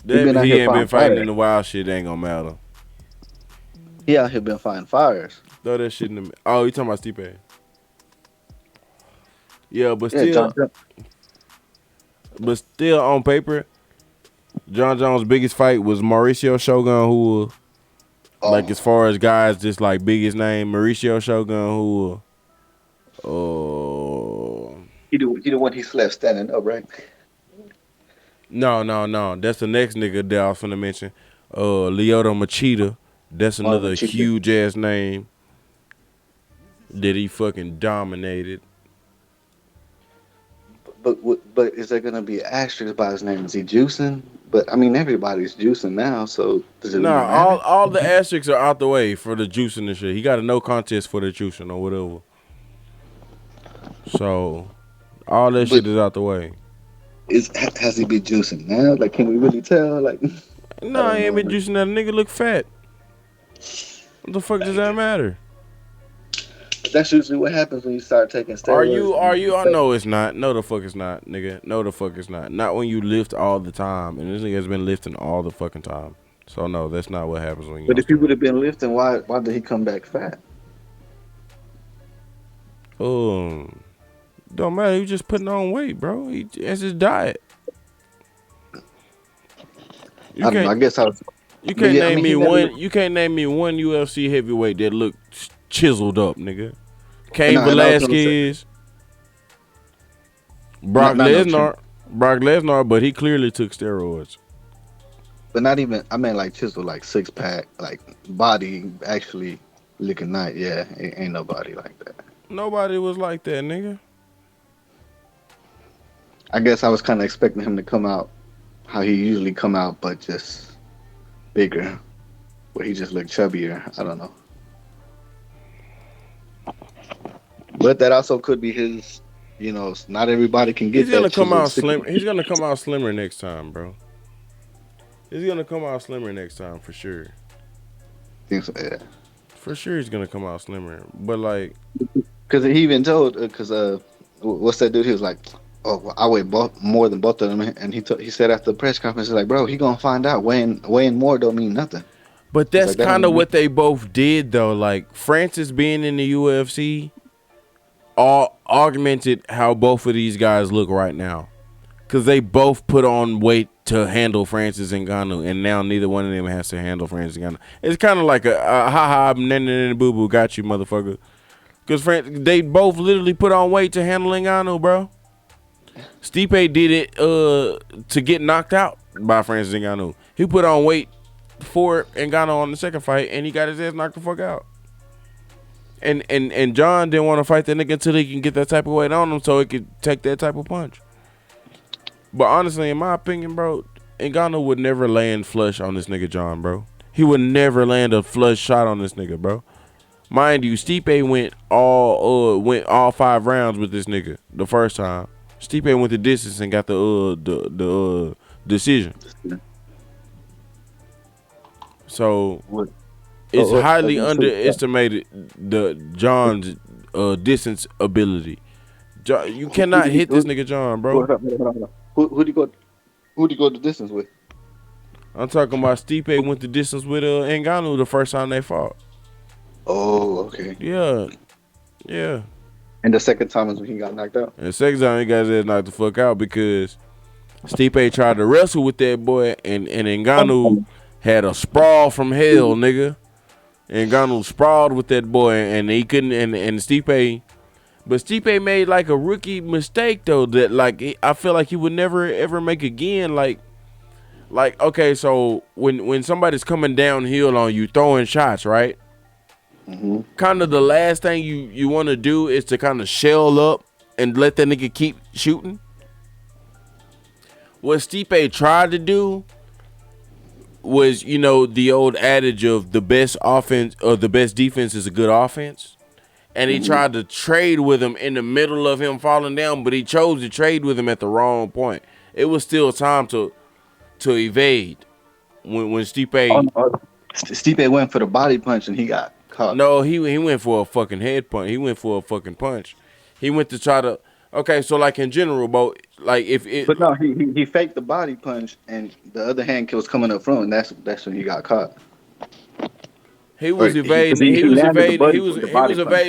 That been out he here ain't been fighting fighting in fire. the wild shit. Ain't gonna matter. He out here been fighting fires. Throw that shit in the. Oh, you talking about Stipè? Yeah, Yeah, John. but still on paper, John Jones' biggest fight was Mauricio Shogun, who, like, Oh, as far as guys, just like biggest name, Mauricio Shogun, who, he the one he slept standing up, right? no, that's the next nigga that I was finna mention, Lyoto Machida. That's Oh, another Machida. huge ass name that he fucking dominated. But is there gonna be asterisks by his name? Is he juicing? But I mean, everybody's juicing now, so does it really Nah, matter? all the asterisks are out the way for the juicing and shit. He got a no contest for the juicing or whatever. So all that But shit is out the way. has he been juicing now? Like, can we really tell? Like, I Nah, don't he ain't know. been juicing. That nigga look fat. What the fuck does that matter? That's usually what happens when you start taking Are steroids. you? I know it's not. No, the fuck it's not, nigga. No, the fuck it's not. Not when you lift all the time. And this nigga has been lifting all the fucking time. So no, that's not what happens when you But on if he would have steroids. been lifting, why did he come back fat? Um, don't matter. He just putting on weight, bro. It's his diet. You I don't know. I can't. guess I was. You But can't yeah, I name mean, me he never. one. You can't name me one UFC heavyweight that look chiseled up, nigga. And Cain I was gonna say, Velasquez, Brock not no chisel, Lesnar, but he clearly took steroids. but not even. I mean, like chisel, like 6 pack, like body actually looking nice. Yeah, ain't nobody like that. Nobody was like that, nigga. I guess I was kind of expecting him to come out how he usually come out, but just bigger, where he just looked chubbier. I don't know. But that also could be his. Not everybody can get He's gonna that come chiseled out six. slim. He's gonna come out slimmer next time, bro. He's gonna come out slimmer next time for sure. Things like that. For sure, he's gonna come out slimmer. But like, Because he even told, what's that dude? He was like, "Oh, well, I weigh more than both of them," and he said after the press conference, he's like, "Bro, he gonna find out. Weighing more don't mean nothing." but He's that's like, "That kind don't of mean." what they both did though. Like Francis being in the UFC, all augmented how both of these guys look right now. Cause they both put on weight to handle Francis Ngannou, and now neither one of them has to handle Francis Ngannou. It's kind of like a ha ha boo boo got you motherfucker. Cause they both literally put on weight to handle Ngannou, bro. Stipe did it to get knocked out by Francis Ngannou. He put on weight for Ngannou on the second fight, and he got his ass knocked the fuck out. And John didn't want to fight that nigga until he can get that type of weight on him, so he could take that type of punch. But honestly, in my opinion, bro, Ngannou would never land flush on this nigga John, bro. He would never land a flush shot on this nigga, bro. Mind you, Stipe went all 5 rounds with this nigga the first time. Stipe went the distance and got the decision. So What? it's What highly you say? underestimated the John's distance ability. John, you cannot hit this nigga John, bro. Hold on. Who do you go? Who do you go the distance with? I'm talking about Stipe went the distance with Ngannou the first time they fought. Oh, okay. Yeah. And the second time is when he got knocked out. And the second time he got his ass knocked the fuck out because Stipe tried to wrestle with that boy and Ngannou had a sprawl from hell, nigga. Ngannou sprawled with that boy and he couldn't and Stipe. But Stipe made like a rookie mistake though that like I feel like he would never ever make again. Like Like, okay, so when somebody's coming downhill on you, throwing shots, right? Mm-hmm. Kind of the last thing you want to do is to kind of shell up and let that nigga keep shooting. What Stipè tried to do was, you know, the old adage of the best offense or the best defense is a good offense. And he tried to trade with him in the middle of him falling down, but he chose to trade with him at the wrong point. It was still time to evade when Stipè. Stipe went for the body punch and he got caught. No, he went for a fucking head punch. He went for a fucking punch. He went to try to. Okay, so like in general, bro, like if it. But no, he faked the body punch and the other hand was coming up front, and that's when he got caught. He was evading. He was evading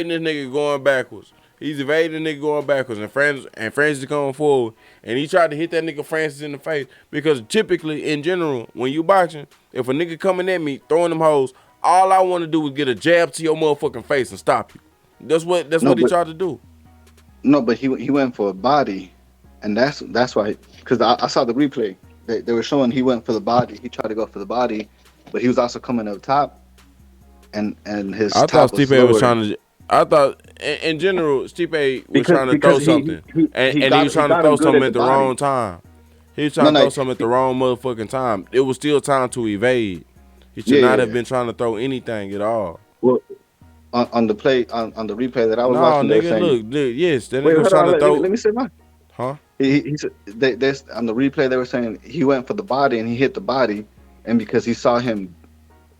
this nigga going backwards. He's evading the nigga going backwards, and Francis going forward, and he tried to hit that nigga Francis in the face because typically, in general, when you boxing, if a nigga coming at me throwing them hoes, all I want to do is get a jab to your motherfucking face and stop you. That's what he tried to do. No, but he went for a body, and that's why. Because I saw the replay. They were showing he went for the body. He tried to go for the body, but he was also coming up top. And his I top thought Stipè was trying to. I thought in general Stipè was trying to throw something, and he was trying to throw something at the wrong time. He was trying to throw something at the wrong motherfucking time. It was still time to evade. He should not have been trying to throw anything at all. Well, on the replay that I was watching, nigga, saying, look, yes, that nigga was trying to throw. Let me say mine. Huh? He said on the replay they were saying he went for the body and he hit the body, and because he saw him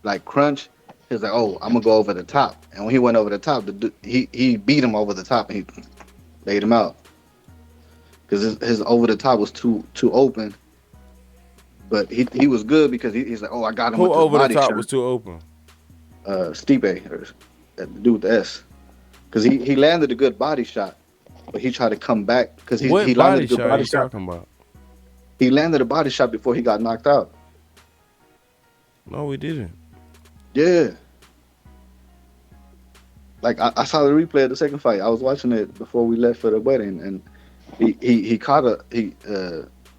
like crunch. He was like, "Oh, I'm gonna go over the top," and when he went over the top, he beat him over the top and he laid him out because his over the top was too open. But he was good because he's like, "Oh, I got him." Who with over the body top shot. was too open? Stipè, or the dude with the S, because he landed a good body shot, but he tried to come back because he landed a good body shot. Talking about? He landed a body shot before he got knocked out. No, we didn't. Yeah. Like I saw the replay of the second fight. I was watching it before we left for the wedding, and he caught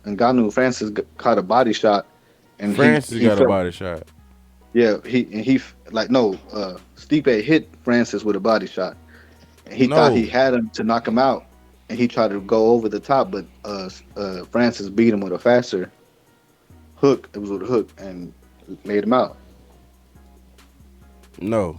Ngannou Francis caught a body shot, and Francis got a body shot. Yeah, Stipè hit Francis with a body shot, and he thought he had him to knock him out, and he tried to go over the top, but Francis beat him with a faster hook. It was with a hook and made him out. No.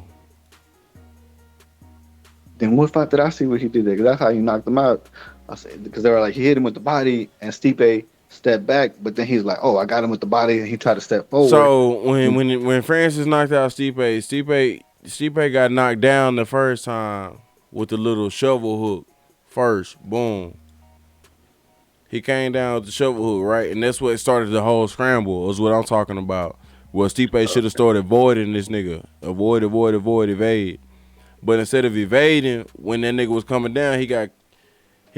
Then what fight did I see where he did that? Because that's how he knocked him out. I said because they were like he hit him with the body and Stipè stepped back, but then he's like, "Oh, I got him with the body," and he tried to step forward. So when Francis knocked out Stipè got knocked down the first time with the little shovel hook. First, boom. He came down with the shovel hook, right, and that's what started the whole scramble. Is what I'm talking about. Well, Stipè should have started avoiding this nigga, avoid, evade. But instead of evading, when that nigga was coming down, he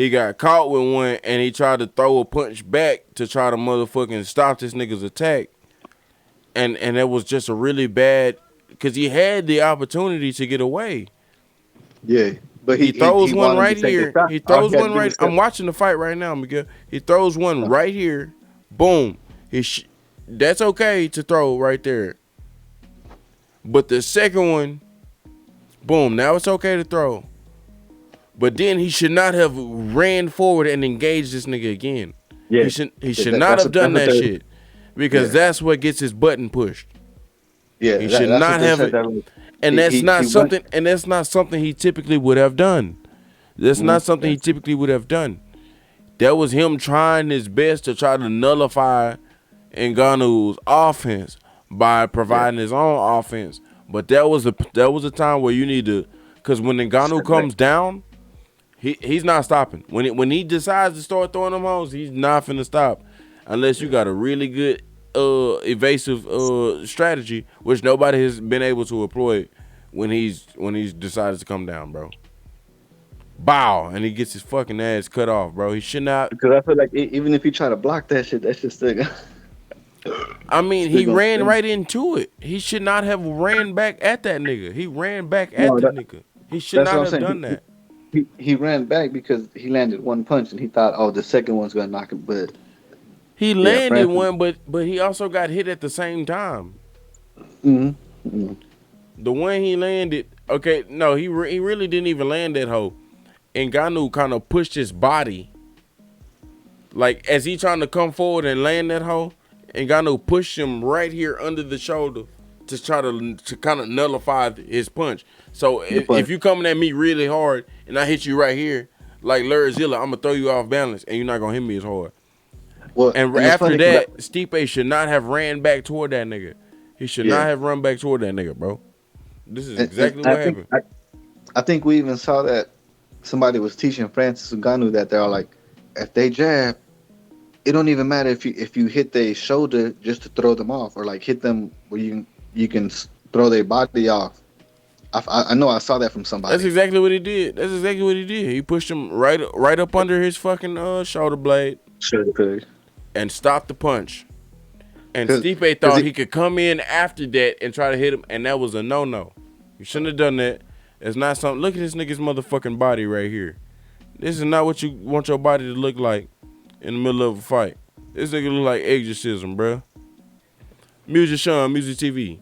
got caught with one, and he tried to throw a punch back to try to motherfucking stop this nigga's attack. And that was just a really bad, because he had the opportunity to get away. Yeah, but he throws one right here. He throws one right. I'm watching the fight right now, Miguel. He throws one right here. Boom. That's okay to throw right there. But the second one, boom, now it's okay to throw. But then he should not have ran forward and engaged this nigga again. Yeah. He should not have done that shit. Because that's what gets his button pushed. Yeah. He should not have it. And that's not something he typically would have done. That's not something he typically would have done. That was him trying his best to try to nullify Ngannou's offense by providing his own offense. But that was a time where you need to, because when Ngannou comes down, he's not stopping. When he decides to start throwing them hoes, he's not finna stop unless you got a really good evasive strategy, which nobody has been able to employ when he's decided to come down, bro. Bow, and he gets his fucking ass cut off, bro. He should not. Because I feel like even if he try to block that shit still. I mean, he ran right into it. He should not have ran back at that nigga. He ran back at the nigga. He should not have done that. He ran back because he landed one punch and he thought, oh, the second one's gonna knock him. But He Yeah, landed Francis. one, but he also got hit at the same time. Mm-hmm. The one he landed, okay, no, he really didn't even land that hoe. And Ngannou kind of pushed his body, like as he trying to come forward and land that hoe. And Ngannou pushed him right here under the shoulder to try to kind of nullify his punch. So The if punch. you coming at me really hard and I hit you right here, like Lurzilla, I'm gonna throw you off balance and you're not gonna hit me as hard. Well, And and it's after funny 'cause that, Stipe should not have ran back toward that nigga. He should not yeah, have run back toward that nigga, bro. This is and exactly I what think happened. I think we even saw that somebody was teaching Francis Ngannou that they're like, if they jab, it don't even matter if you hit their shoulder just to throw them off, or like hit them where you can throw their body off. I know I saw that from That's somebody. exactly what he did. That's exactly what he did. He pushed him right up under his fucking shoulder blade Sure, and stopped the punch. And because Stipe thought he could come in after that and try to hit him, and that was a no-no. You shouldn't have done that. It's not something. Look at this nigga's motherfucking body right here. This is not what you want your body to look like in the middle of a fight. This nigga look like exorcism, bruh. Music Sean, Music TV.